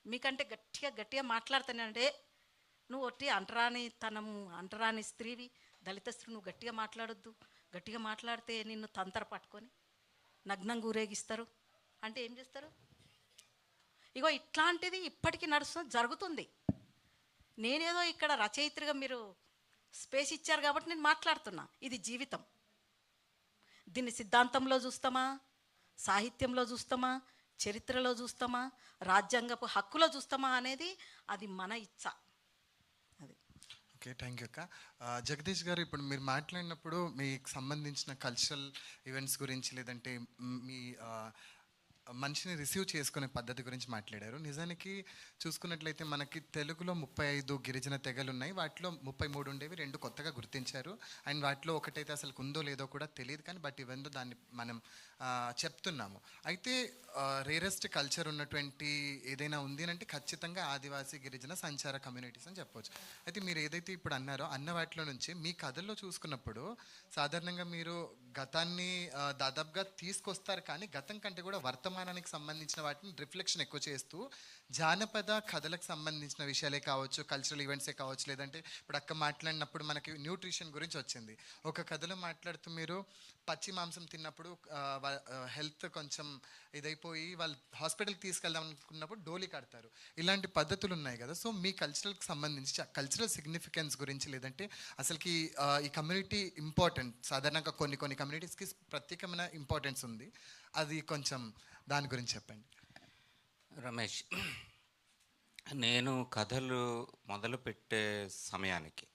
D: మీకంటే గట్టిగా మాట్లాడుతానంటే నువ్వు ఒట్టి అంటరాని స్త్రీవి, దళిత స్త్రీ, నువ్వు గట్టిగా మాట్లాడొద్దు, గట్టిగా మాట్లాడితే నిన్ను తంతర పట్టుకొని నగ్నంగా ఊరేగిస్తారు అంటే ఏం చేస్తారు? ఇగో ఇట్లాంటిది ఇప్పటికీ నడుస్తుంది, జరుగుతుంది. నేనేదో ఇక్కడ రచయిత్రిగా మీరు స్పేస్ ఇచ్చారు కాబట్టి నేను మాట్లాడుతున్నా. ఇది జీవితం. దీన్ని సిద్ధాంతంలో చూస్తామా, సాహిత్యంలో చూస్తామా, చరిత్రలో చూస్తామా, రాజ్యాంగపు హక్కులో చూస్తామా అనేది అది మన ఇచ్చ. అది.
A: ఓకే, థ్యాంక్ యూ అక్క. జగదీష్ గారు, ఇప్పుడు మీరు మాట్లాడినప్పుడు మీకు సంబంధించిన కల్చరల్ ఈవెంట్స్ గురించి, లేదంటే మీ మనిషిని రిసీవ్ చేసుకునే పద్ధతి గురించి మాట్లాడారు. నిజానికి చూసుకున్నట్లయితే మనకి తెలుగులో 35 గిరిజన తెగలు ఉన్నాయి. వాటిలో 33 ఉండేవి, 2 కొత్తగా గుర్తించారు. అండ్ వాటిలో ఒకటైతే అసలు ఉందో లేదో కూడా తెలియదు, కానీ బట్ ఇవన్నీ దాన్ని మనం చెప్తున్నాము. అయితే రేరెస్ట్ కల్చర్ ఉన్నటువంటి ఏదైనా ఉంది అంటే ఖచ్చితంగా ఆదివాసీ గిరిజన సంచార కమ్యూనిటీస్ అని చెప్పవచ్చు. అయితే మీరు ఏదైతే ఇప్పుడు అన్నారో అన్న వాటిలో నుంచి మీ కథల్లో చూసుకున్నప్పుడు సాధారణంగా మీరు గతాన్ని దాదాపుగా తీసుకొస్తారు, కానీ గతం కంటే కూడా వర్తమానానికి సంబంధించిన వాటిని రిఫ్లెక్షన్ ఎక్కువ చేస్తూ జానపద కథలకు సంబంధించిన విషయాలే కావచ్చు, కల్చరల్ ఈవెంట్సే కావచ్చు, లేదంటే ఇప్పుడు అక్క మాట్లాడినప్పుడు మనకి న్యూట్రిషన్ గురించి వచ్చింది. ఒక కథలో మాట్లాడుతూ మీరు పచ్చి మాంసం తిన్నప్పుడు హెల్త్ కొంచెం ఇదైపోయి వాళ్ళు హాస్పిటల్కి తీసుకెళ్దాం అనుకున్నప్పుడు డోలి కడతారు. ఇలాంటి పద్ధతులు ఉన్నాయి కదా. సో మీ కల్చరల్కి సంబంధించి కల్చరల్ సిగ్నిఫికెన్స్ గురించి, లేదంటే అసలుకి ఈ కమ్యూనిటీ ఇంపార్టెంట్, సాధారణంగా కొన్ని కమ్యూనిటీస్కి ప్రత్యేకమైన ఇంపార్టెన్స్ ఉంది, అది కొంచెం దాని గురించి చెప్పండి.
B: రమేష్, నేను కథలు మొదలుపెట్టే సమయానికి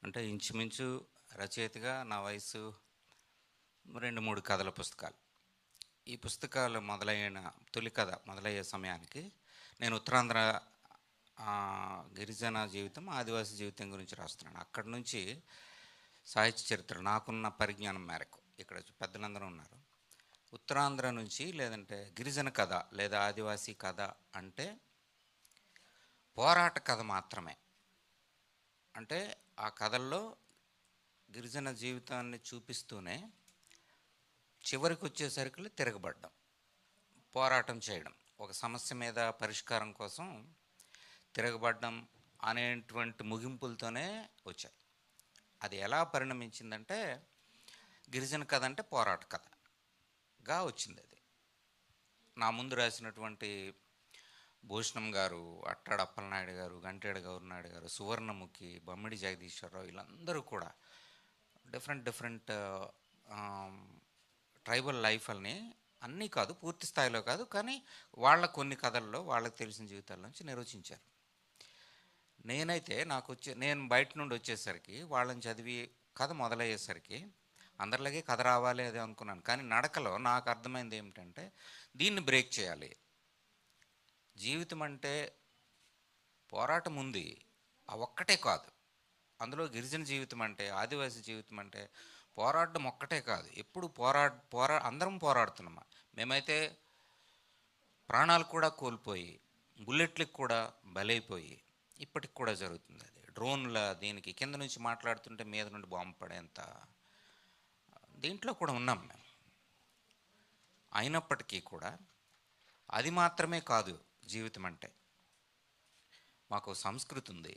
B: అంటే ఇంచుమించు రచయితగా నా వయసు 2-3 కథల పుస్తకాలు. ఈ పుస్తకాలు మొదలైన తొలి కథ మొదలయ్యే సమయానికి నేను ఉత్తరాంధ్ర గిరిజన జీవితం, ఆదివాసీ జీవితం గురించి రాస్తున్నాను. అక్కడి నుంచి సాహిత్య చరిత్ర నాకున్న పరిజ్ఞానం మేరకు, ఇక్కడ పెద్దలందరూ ఉన్నారు, ఉత్తరాంధ్ర నుంచి లేదంటే గిరిజన కథ లేదా ఆదివాసీ కథ అంటే పోరాట కథ మాత్రమే. అంటే ఆ కథల్లో గిరిజన జీవితాన్ని చూపిస్తూనే చివరికి వచ్చేసరికి తిరగబడ్డం, పోరాటం చేయడం, ఒక సమస్య మీద పరిష్కారం కోసం తిరగబడ్డం అనేటువంటి ముగింపులతోనే వచ్చాయి. అది ఎలా పరిణమించిందంటే గిరిజన కథ అంటే పోరాట కథగా వచ్చింది. అది నా ముందు రాసినటువంటి భూషణం గారు, అట్టాడు అప్పలనాయుడు గారు, గంటేడు గౌరనాయుడు గారు, సువర్ణముఖి, బమ్మిడి జగదీశ్వరరావు, వీళ్ళందరూ కూడా డిఫరెంట్ ట్రైబల్ లైఫ్ని అన్నీ కాదు, పూర్తి స్థాయిలో కాదు, కానీ వాళ్ళ కొన్ని కథల్లో వాళ్ళకి తెలిసిన జీవితాల నుంచి నిర్వచించారు. నేనైతే నేను బయట నుండి వచ్చేసరికి, వాళ్ళని చదివి కథ మొదలయ్యేసరికి అందరిలాగే కథ రావాలి అది అనుకున్నాను. కానీ నడకలో నాకు అర్థమైంది ఏమిటంటే దీన్ని బ్రేక్ చేయాలి. జీవితం అంటే పోరాటం ఉంది, ఆ ఒక్కటే కాదు. అందులో గిరిజన జీవితం అంటే, ఆదివాసీ జీవితం అంటే పోరాటం ఒక్కటే కాదు. ఎప్పుడు అందరం పోరాడుతున్నామా. మేమైతే ప్రాణాలు కూడా కోల్పోయి, బుల్లెట్లకు కూడా బలైపోయి, ఇప్పటికి కూడా జరుగుతుంది. అది డ్రోన్ల దీనికి కింద నుంచి మాట్లాడుతుంటే మీద నుండి బాంబు పడేంత దీంట్లో కూడా ఉన్నాం మేము. అయినప్పటికీ కూడా అది మాత్రమే కాదు జీవితం అంటే. మాకు సంస్కృతి ఉంది,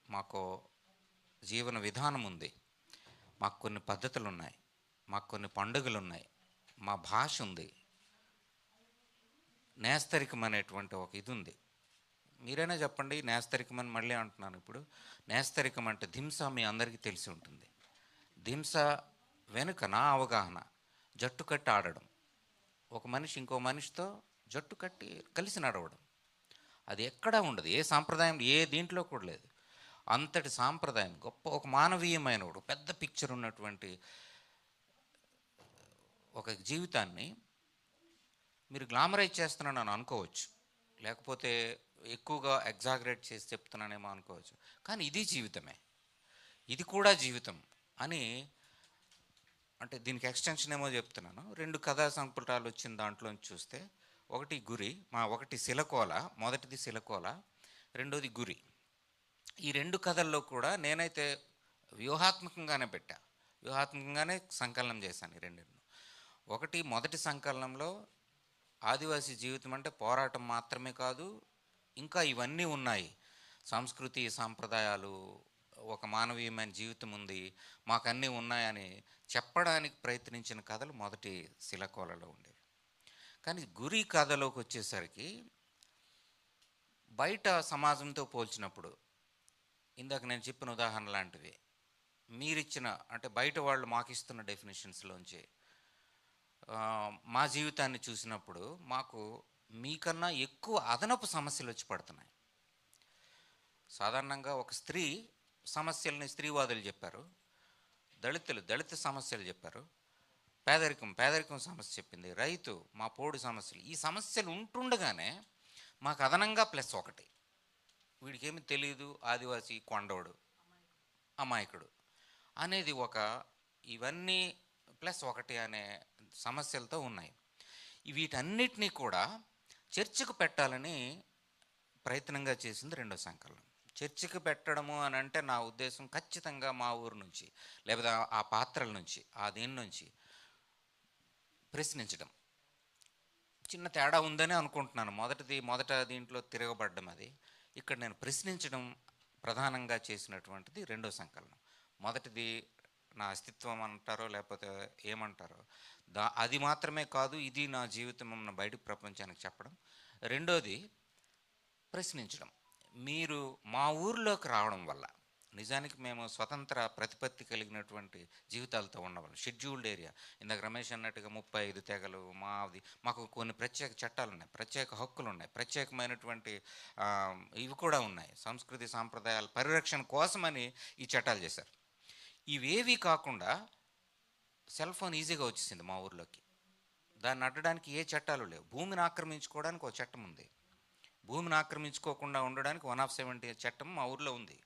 B: మాకు జీవన విధానం ఉంది, మాకు కొన్ని పద్ధతులు ఉన్నాయి, మాకు కొన్ని పండుగలు ఉన్నాయి, మా భాష ఉంది, నేస్తరికం అనేటువంటి ఒక ఇది ఉంది. మీరైనా చెప్పండి, నేస్తరికం అని మళ్ళీ అంటున్నాను. ఇప్పుడు నేస్తరికం అంటే ధింస మీ అందరికీ తెలిసి ఉంటుంది. ధింస వెనుక నా అవగాహన జట్టు కట్టి ఆడడం, ఒక మనిషి ఇంకో మనిషితో జట్టు కట్టి కలిసి నడవడం. అది ఎక్కడా ఉండదు, ఏ సాంప్రదాయం ఏ దీంట్లో కూడా లేదు. అంతటి సాంప్రదాయం గొప్ప, ఒక మానవీయమైన ఒక పెద్ద పిక్చర్ ఉన్నటువంటి ఒక జీవితాన్ని మీరు గ్లామరైజ్ చేస్తున్నానని అనుకోవచ్చు, లేకపోతే ఎక్కువగా ఎగ్జాగరేట్ చేసి చెప్తున్నానేమో అనుకోవచ్చు. కానీ ఇది జీవితమే, ఇది కూడా జీవితం అని. అంటే దీనికి ఎక్స్టెన్షన్ ఏమో చెప్తున్నాను. 2 కథా సంపుటాలు వచ్చిన దాంట్లో చూస్తే, ఒకటి శిలకోల, మొదటిది శిలకోల, రెండోది గురి. ఈ 2 కథల్లో కూడా నేనైతే వ్యూహాత్మకంగానే సంకలనం చేశాను ఈ 2. ఒకటి, మొదటి సంకలనంలో ఆదివాసీ జీవితం అంటే పోరాటం మాత్రమే కాదు, ఇంకా ఇవన్నీ ఉన్నాయి. సంస్కృతి, సాంప్రదాయాలు, ఒక మానవీయమైన జీవితం ఉంది, మాకు అన్నీ ఉన్నాయని చెప్పడానికి ప్రయత్నించిన కథలు మొదటి శిలకోలలో ఉండేవి. కానీ గురి కథలోకి వచ్చేసరికి బయట సమాజంతో పోల్చినప్పుడు ఇందాక నేను చెప్పిన ఉదాహరణ లాంటివి మీరిచ్చిన, అంటే బయట వాళ్ళు మాకిస్తున్న డెఫినేషన్స్లోంచి మా జీవితాన్ని చూసినప్పుడు మాకు మీకన్నా ఎక్కువ అదనపు సమస్యలు వచ్చి పడుతున్నాయి. సాధారణంగా ఒక స్త్రీ సమస్యల్ని స్త్రీవాదులు చెప్పారు, దళిత సమస్యలు చెప్పారు, పేదరికం సమస్య చెప్పింది, రైతు మా పోడు సమస్యలు, ఈ సమస్యలు ఉంటుండగానే మాకు అదనంగా ప్లస్ ఒకటి, వీడికేమి తెలియదు, ఆదివాసి, కొండోడు, అమాయకుడు అనేది ఒక, ఇవన్నీ ప్లస్ ఒకటి అనే సమస్యలతో ఉన్నాయి. వీటన్నిటినీ కూడా చర్చకు పెట్టాలని ప్రయత్నంగా చేసింది రెండో సంకలనం. చర్చకు పెట్టడము అని అంటే నా ఉద్దేశం ఖచ్చితంగా మా ఊరు నుంచి, లేకపోతే ఆ పాత్రల నుంచి, ఆ దీని నుంచి ప్రశ్నించడం. చిన్న తేడా ఉందని అనుకుంటున్నాను. మొదట దీంట్లో తిరగబడ్డం, అది ఇక్కడ నేను ప్రశ్నించడం ప్రధానంగా చేసినటువంటిది రెండో సంకలనం. మొదటిది నా అస్తిత్వం అంటారో లేకపోతే ఏమంటారో, అది మాత్రమే కాదు, ఇది నా జీవితం బయట ప్రపంచానికి చెప్పడం. రెండోది ప్రశ్నించడం. మీరు మా ఊరిలోకి రావడం వల్ల, నిజానికి మేము స్వతంత్ర ప్రతిపత్తి కలిగినటువంటి జీవితాలతో ఉన్నవాళ్ళం, షెడ్యూల్డ్ ఏరియా. ఇందాక రమేష్ అన్నట్టుగా 35 తెగలు మాకు కొన్ని ప్రత్యేక చట్టాలు ఉన్నాయి, ప్రత్యేక హక్కులు ఉన్నాయి, ప్రత్యేకమైనటువంటి ఇవి కూడా ఉన్నాయి. సంస్కృతి సాంప్రదాయాల పరిరక్షణ కోసమని ఈ చట్టాలు చేశారు. ఇవేవి కాకుండా సెల్ ఫోన్ ఈజీగా వచ్చేసింది మా ఊర్లోకి. దాన్ని అడ్డడానికి ఏ చట్టాలు లేవు. భూమిని ఆక్రమించుకోవడానికి ఒక చట్టం ఉంది, భూమిని ఆక్రమించుకోకుండా ఉండడానికి 170 చట్టం మా ఊర్లో ఉంది.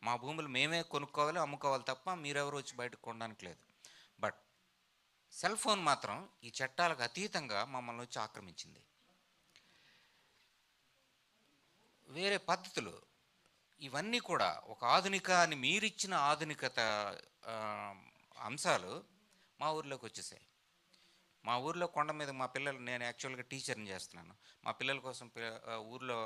B: మా భూములు మేమే కొనుక్కోవాలి, అమ్ముకోవాలి తప్ప మీరెవరు వచ్చి బయటకు కొనడానికి లేదు. బట్ సెల్ ఫోన్ మాత్రం ఈ చట్టాలకు అతీతంగా మమ్మల్ని వచ్చి ఆక్రమించింది. వేరే పద్ధతులు ఇవన్నీ కూడా ఒక ఆధునిక అని మీరిచ్చిన ఆధునికత అంశాలు మా ఊర్లోకి వచ్చేసాయి. మా ఊర్లో కొండ మీద మా పిల్లలు, నేను యాక్చువల్గా టీచర్ని చేస్తున్నాను, మా పిల్లల కోసం ఊర్లో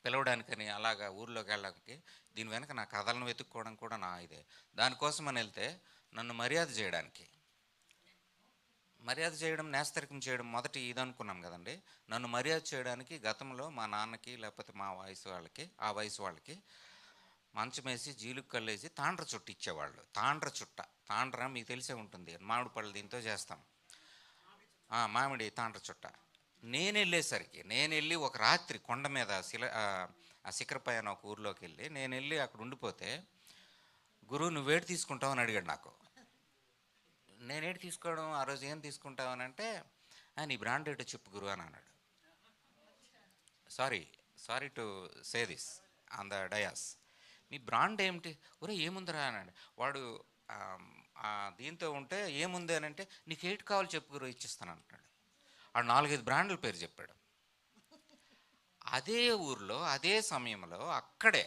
B: పిలవడానికని అలాగా ఊర్లోకి వెళ్ళడానికి, దీని వెనక నా కథలను వెతుక్కోవడం కూడా నా ఇదే. దానికోసమని వెళ్తే నన్ను మర్యాద చేయడం, నేస్తరికం చేయడం మొదటి ఇది అనుకున్నాం కదండి. నన్ను మర్యాద చేయడానికి గతంలో మా నాన్నకి లేకపోతే మా ఆ వయసు వాళ్ళకి మంచమేసి జీలుకు కళ్ళేసి తాండ్ర చుట్ట ఇచ్చేవాళ్ళు. తాండ్ర మీకు తెలిసే ఉంటుంది, మామిడి పళ్ళు దీంతో చేస్తాం, మామిడి తాండ్ర చుట్ట. నేను వెళ్ళి ఒక రాత్రి కొండ మీద శిఖరపై అని ఒక ఊర్లోకి వెళ్ళి అక్కడ ఉండిపోతే, గురువు నువ్వేటి తీసుకుంటావు అని అడిగాడు నాకు. నేనేటి తీసుకోవడం, ఆ రోజు ఏం తీసుకుంటావు అని అంటే, నీ బ్రాండ్ ఏంటో చెప్పు గురువు అని అన్నాడు. Sorry to say this on the dais. Me brand ఏమిటి? ఒరే ఏముందిరా అన్నాడు వాడు. దీంతో ఉంటే ఏముంది అని అంటే, నీకు ఏటి కావాలి చెప్పు గురువు ఇచ్చిస్తాను అంటున్నాడు. వాడు 4-5 బ్రాండ్ల పేరు చెప్పాడు. అదే ఊర్లో అదే సమయంలో అక్కడే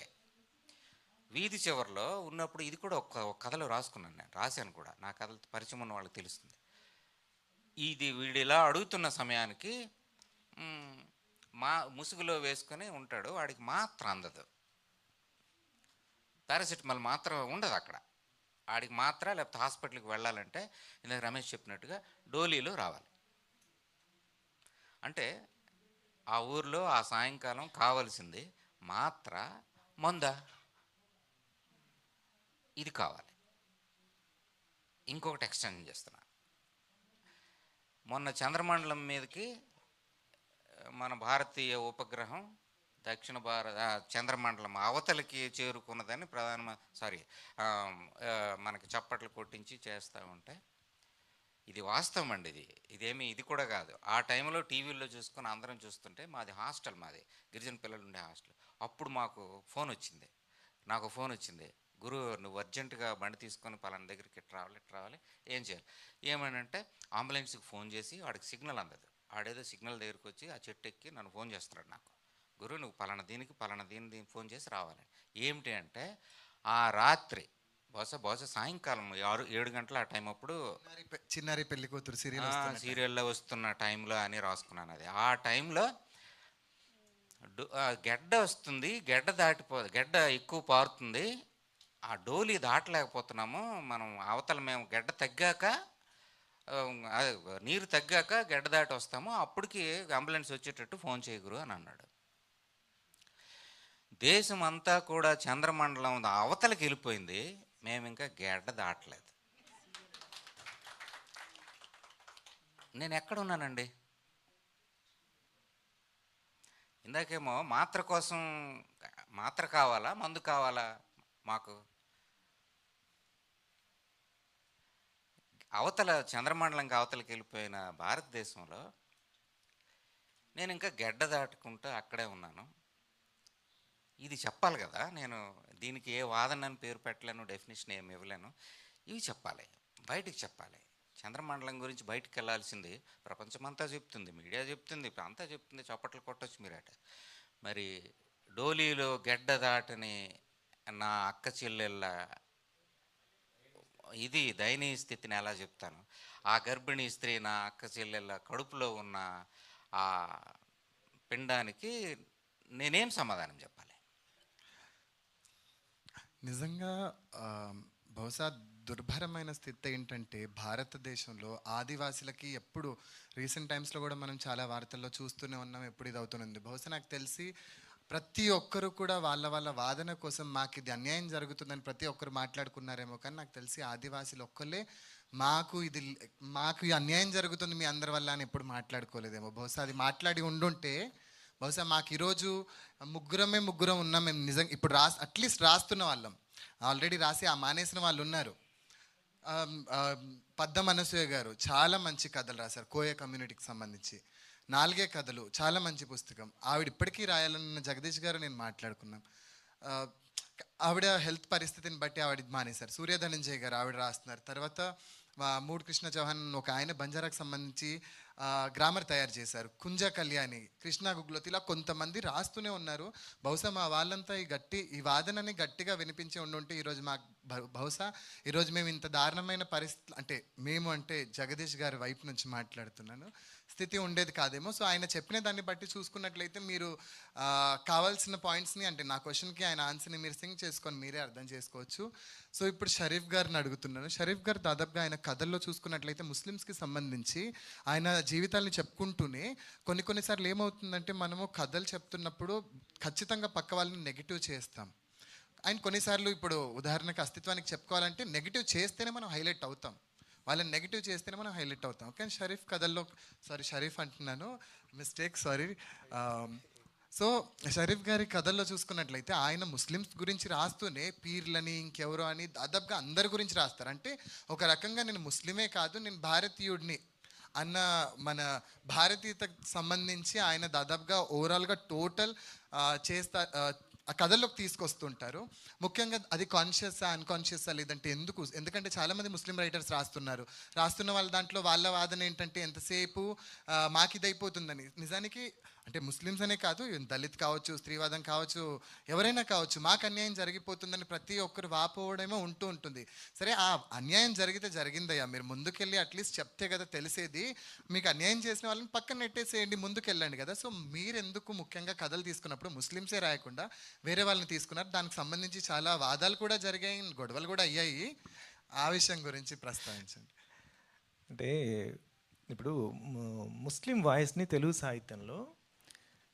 B: వీధి చివరిలో ఉన్నప్పుడు, ఇది కూడా ఒక కథలో రాసుకున్నాను, నేను రాశాను కూడా, నా కథలు పరిచయం ఉన్న వాళ్ళకి తెలుస్తుంది. ఇది వీడిలా అడుగుతున్న సమయానికి ముసుగులో వేసుకొని ఉంటాడు, వాడికి మాత్రం అందదు, పారాసిటమాల్ మాత్రం ఉండదు అక్కడ, ఆడికి మాత్ర, లేకపోతే హాస్పిటల్కి వెళ్ళాలంటే ఇందాక రమేష్ చెప్పినట్టుగా డోలీలో రావాలి. అంటే ఆ ఊర్లో ఆ సాయంకాలం కావాల్సింది మాత్ర, మంద, ఇది కావాలి. ఇంకొకటి ఎక్స్టెండ్ చేస్తున్నా. మొన్న చంద్రమండలం మీదకి మన భారతీయ ఉపగ్రహం దక్షిణ చంద్రమండలం అవతలికి చేరుకున్నదని మనకి చప్పట్లు కొట్టించి చేస్తూ ఉంటే, ఇది వాస్తవం అండి. ఇది కూడా కాదు. ఆ టైంలో టీవీల్లో చూసుకొని అందరం చూస్తుంటే, మాది హాస్టల్, మాది గిరిజన పిల్లలు ఉండే హాస్టల్. అప్పుడు నాకు ఫోన్ వచ్చింది, గురు నువ్వు అర్జెంటుగా బండి తీసుకొని పలానా దగ్గరికి ఇటు రావాలి, ఏం చేయాలి? ఏమనంటే అంబులెన్స్కి ఫోన్ చేసి వాడికి సిగ్నల్ అందదు, ఆడేదో సిగ్నల్ దగ్గరికి వచ్చి ఆ చెట్టు ఎక్కి నన్ను ఫోన్ చేస్తున్నాడు నాకు, గురు నువ్వు పలానా దీనికి ఫోన్ చేసి రావాలి. ఏమిటి అంటే, ఆ రాత్రి బహుశా సాయంకాలం 6-7 గంటల ఆ టైం అప్పుడు
A: చిన్నారి పెళ్లి కూతురు
B: సీరియల్లో వస్తున్న టైంలో అని రాసుకున్నాను. అది ఆ టైంలో గెడ్డ వస్తుంది, గెడ్డ ఎక్కువ పారుతుంది, ఆ డోలీ దాటలేకపోతున్నాము మనం. అవతల మేము గెడ్డ తగ్గాక అదే నీరు తగ్గాక గెడ్డ దాటి వస్తాము, అప్పటికి అంబులెన్స్ వచ్చేటట్టు ఫోన్ చేయగురు అని అన్నాడు. దేశం అంతా కూడా చంద్రమండలం అవతలకి వెళ్ళిపోయింది, మేము ఇంకా గెడ్డ దాటలేదు. నేను ఎక్కడున్నానండి? ఇందాకేమో మాత్ర కావాలా మందు కావాలా మాకు? అవతల చంద్రమండలంకి అవతలకి వెళ్ళిపోయిన భారతదేశంలో నేను ఇంకా గెడ్డ దాటుకుంటూ అక్కడే ఉన్నాను. ఇది చెప్పాలి కదా, నేను దీనికి ఏ వాదన అని పేరు పెట్టలేను, డెఫినేషన్ ఏమి ఇవ్వలేను. ఇవి చెప్పాలి, బయటికి చెప్పాలి. చంద్రమండలం గురించి బయటికి వెళ్ళాల్సింది ప్రపంచమంతా చెప్తుంది, మీడియా చెప్తుంది, ఇప్పుడు అంతా చెప్తుంది, చప్పట్లు కొట్టొచ్చు మీరట. మరి డోలీలో గెడ్డ దాటని నా అక్క చెల్లెళ్ళ ఇది దయనీయ స్థితిని ఎలా చెప్తాను? ఆ గర్భిణీ స్త్రీ నా అక్క చెల్లెళ్ళ కడుపులో ఉన్న ఆ పిండానికి నేనేం సమాధానం చెప్పాలి?
A: నిజంగా బహుశా దుర్భరమైన స్థితి ఏంటంటే భారతదేశంలో ఆదివాసులకి ఎప్పుడు రీసెంట్ టైమ్స్లో కూడా మనం చాలా వార్తల్లో చూస్తూనే ఉన్నాం, ఎప్పుడు ఇది అవుతుంది. బహుశా నాకు తెలిసి ప్రతి ఒక్కరు కూడా వాళ్ళ వాళ్ళ వాదన కోసం మాకు ఇది అన్యాయం జరుగుతుందని ప్రతి ఒక్కరు మాట్లాడుకున్నారేమో, కానీ నాకు తెలిసి ఆదివాసులు ఒక్కళ్ళే మాకు ఈ అన్యాయం జరుగుతుంది మీ అందరి వల్ల అని ఎప్పుడు మాట్లాడుకోలేదేమో. బహుశా అది మాట్లాడి ఉండుంటే బహుశా మాకు ఈరోజు ముగ్గురం ఉన్నాం. మేము నిజంగా ఇప్పుడు అట్లీస్ట్ రాస్తున్న వాళ్ళం, ఆల్రెడీ రాసి ఆ మానేసిన వాళ్ళు ఉన్నారు. పద్మ అనసూయ గారు చాలా మంచి కథలు రాశారు కోయ కమ్యూనిటీకి సంబంధించి, 4 కథలు, చాలా మంచి పుస్తకం. ఆవిడ ఇప్పటికీ రాయాలన్న జగదీష్ గారు నేను మాట్లాడుకున్నాం. ఆవిడ హెల్త్ పరిస్థితిని బట్టి ఆవిడ మానేశారు. సూర్య ధనంజయ్ గారు ఆవిడ రాస్తున్నారు. తర్వాత మూడ్ కృష్ణ చౌహాన్ ఒక ఆయన బంజారాకు సంబంధించి గ్రామర్ తయారు చేశారు. కుంజ కళ్యాణి, కృష్ణ గుగ్లోత్, ఇలా కొంతమంది రాస్తూనే ఉన్నారు. బహుశా మా వాళ్ళంతా ఈ వాదనని గట్టిగా వినిపించి ఉండుంటే ఈరోజు మాకు బహుశా ఈరోజు మేము ఇంత దారుణమైన పరిస్థితి అంటే జగదీష్ గారి వైపు నుంచి మాట్లాడుతున్నాను, స్థితి ఉండేది కాదేమో. సో ఆయన చెప్పిన దాన్ని బట్టి చూసుకున్నట్లయితే మీరు కావాల్సిన పాయింట్స్ని అంటే నా క్వశ్చన్కి ఆయన ఆన్సర్ని మీరు సింక్ చేసుకొని మీరే అర్థం చేసుకోవచ్చు. సో ఇప్పుడు షరీఫ్ గారిని అడుగుతున్నాను. షరీఫ్ గారు దాదాపుగా ఆయన కథల్లో చూసుకున్నట్లయితే ముస్లిమ్స్కి సంబంధించి ఆయన జీవితాన్ని చెప్పుకుంటూనే కొన్నిసార్లు ఏమవుతుందంటే మనము కథలు చెప్తున్నప్పుడు ఖచ్చితంగా పక్క వాళ్ళని నెగిటివ్ చేస్తాం. అండ్ కొన్నిసార్లు ఇప్పుడు ఉదాహరణకు అస్తిత్వానికి చెప్పుకోవాలంటే నెగిటివ్ చేస్తేనే మనం హైలైట్ అవుతాం, వాళ్ళని నెగిటివ్ చేస్తేనే మనం హైలైట్ అవుతాం. కానీ షరీఫ్ కథల్లో షరీఫ్ అంటున్నాను, మిస్టేక్, సారీ. సో షరీఫ్ గారి కథల్లో చూసుకున్నట్లయితే ఆయన ముస్లిమ్స్ గురించి రాస్తూనే పీర్లని ఇంకెవరో అని దాదాపుగా అందరి గురించి రాస్తారు. అంటే ఒక రకంగా నేను ముస్లిమే కాదు, నేను భారతీయుడిని అన్న మన భారతీయతకు సంబంధించి ఆయన దాదాపుగా ఓవరాల్గా టోటల్ ఆ కథల్లోకి తీసుకొస్తుంటారు. ముఖ్యంగా అది కాన్షియస్సా అన్కాన్షియస్సా లేదంటే ఎందుకంటే చాలామంది ముస్లిం రైటర్స్ రాస్తున్న వాళ్ళ దాంట్లో వాళ్ళ వాదన ఏంటంటే ఎంతసేపు మాకు ఇది అయిపోతుందని. నిజానికి అంటే ముస్లిమ్స్ అనే కాదు, దళిత్ కావచ్చు, స్త్రీవాదం కావచ్చు, ఎవరైనా కావచ్చు, మాకు అన్యాయం జరిగిపోతుందని ప్రతి ఒక్కరు వాపోవడమో ఉంటుంది. సరే, ఆ అన్యాయం జరిగితే జరిగిందయ్యా, మీరు ముందుకెళ్ళి అట్లీస్ట్ చెప్తే కదా తెలిసేది. మీకు అన్యాయం చేసిన వాళ్ళని పక్కన నెట్టేసేయండి, ముందుకెళ్ళండి కదా. సో మీరెందుకు ముఖ్యంగా కథలు తీసుకున్నప్పుడు ముస్లిమ్సే రాయకుండా వేరే వాళ్ళని తీసుకున్నారు? దానికి సంబంధించి చాలా వాదాలు కూడా జరిగాయి, గొడవలు కూడా అయ్యాయి. ఆ విషయం గురించి ప్రస్తావించండి.
C: అంటే ఇప్పుడు ముస్లిం వాయిస్ని తెలుగు సాహిత్యంలో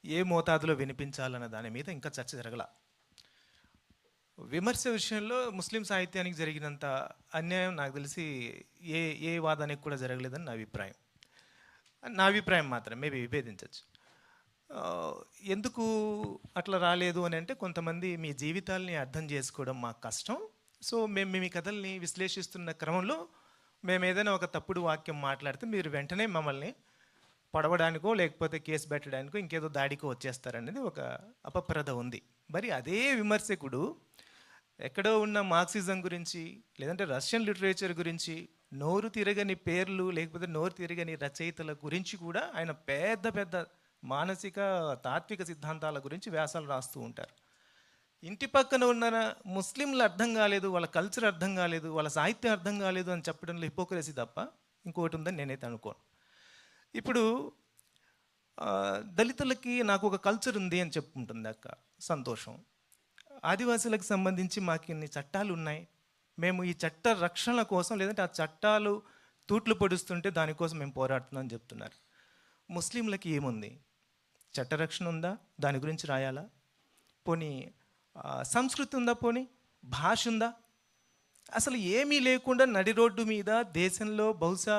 C: ఏ మోతాదులో వినిపించాలన్న దాని మీద ఇంకా చర్చ జరగల. విమర్శ విషయంలో ముస్లిం సాహిత్యానికి జరిగినంత అన్యాయం నాకు తెలిసి ఏ వాదానికి కూడా జరగలేదని నా అభిప్రాయం మాత్రం. మేబీ విభేదించవచ్చు. ఎందుకు అట్లా రాలేదు అని అంటే, కొంతమంది మీ జీవితాల్ని అర్థం చేసుకోవడం మాకు కష్టం, సో మేము మీ కథల్ని విశ్లేషిస్తున్న క్రమంలో మేము ఏదైనా ఒక తప్పుడు వాక్యం మాట్లాడితే మీరు వెంటనే మమ్మల్ని పడవడానికో లేకపోతే కేసు పెట్టడానికో ఇంకేదో దాడికో వచ్చేస్తారనేది ఒక అపప్రద ఉంది. మరి అదే విమర్శకుడు ఎక్కడో ఉన్న మార్క్సిజం గురించి లేదంటే రష్యన్ లిటరేచర్ గురించి నోరు తిరగని పేర్లు లేకపోతే నోరు తిరగని రచయితల గురించి కూడా ఆయన పెద్ద పెద్ద మానసిక తాత్విక సిద్ధాంతాల గురించి వ్యాసాలు రాస్తూ ఉంటారు. ఇంటి పక్కన ఉన్న ముస్లింలు అర్థం కాలేదు, వాళ్ళ కల్చర్ అర్థం కాలేదు, వాళ్ళ సాహిత్యం అర్థం కాలేదు అని చెప్పడంలో హిపోక్రసీ తప్ప ఇంకొకటి ఉందని నేనైతే అనుకోను. ఇప్పుడు దళితులకి నాకు ఒక కల్చర్ ఉంది అని చెప్పుకుంటుంది అక్క, సంతోషం. ఆదివాసులకు సంబంధించి మాకు ఇన్ని చట్టాలు ఉన్నాయి, మేము ఈ చట్ట రక్షణ కోసం లేదంటే ఆ చట్టాలు తూట్లు పొడుస్తుంటే దానికోసం మేము పోరాడుతున్నాం అని చెప్తున్నారు. ముస్లింలకి ఏముంది? చట్టరక్షణ ఉందా? దాని గురించి రాయాలా? పోనీ సంస్కృతి ఉందా? పోనీ భాష ఉందా? అసలు ఏమీ లేకుండా నడి రోడ్డు మీద దేశంలో బహుశా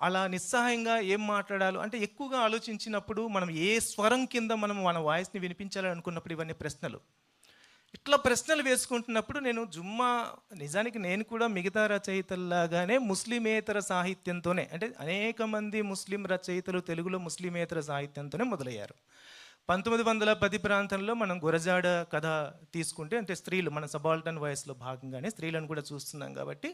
C: అలా నిస్సహాయంగా ఏం మాట్లాడాలో అంటే ఎక్కువగా ఆలోచించినప్పుడు మనం ఏ స్వరం కింద మనం మన వాయిస్ని వినిపించాలని అనుకున్నప్పుడు ఇవన్నీ ప్రశ్నలు. ఇట్లా ప్రశ్నలు వేసుకుంటున్నప్పుడు నిజానికి నేను కూడా మిగతా రచయితల్లాగానే ముస్లిమేతర సాహిత్యంతోనే, అంటే అనేక మంది ముస్లిం రచయితలు తెలుగులో ముస్లిమేతర సాహిత్యంతోనే మొదలయ్యారు. 1910 ప్రాంతంలో మనం గురజాడ కథ తీసుకుంటే, అంటే స్త్రీలు మన సబాల్టన్ వయసులో భాగంగానే స్త్రీలను కూడా చూస్తున్నాం కాబట్టి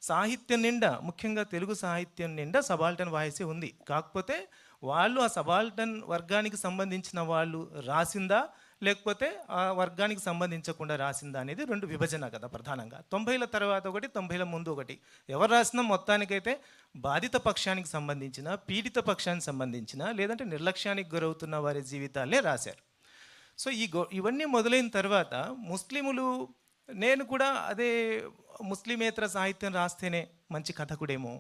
C: సాహిత్యం నిండా, ముఖ్యంగా తెలుగు సాహిత్యం నిండా సబాల్టన్ వాయిసే ఉంది. కాకపోతే వాళ్ళు ఆ సబాల్టన్ వర్గానికి సంబంధించిన వాళ్ళు రాసిందా లేకపోతే ఆ వర్గానికి సంబంధించకుండా రాసిందా అనేది రెండు విభజన కదా ప్రధానంగా. 90ల తర్వాత ఒకటి, 90ల ముందు ఒకటి. ఎవరు రాసినా మొత్తానికైతే బాధిత పక్షానికి సంబంధించిన, పీడిత పక్షానికి సంబంధించిన, లేదంటే నిర్లక్ష్యానికి గురవుతున్న వారి జీవితాలే రాశారు. సో ఇవన్నీ మొదలైన తర్వాత ముస్లిములు, నేను కూడా అదే ముస్లిమేతర సాహిత్యం రాస్తేనే మంచి కథకుడేమో,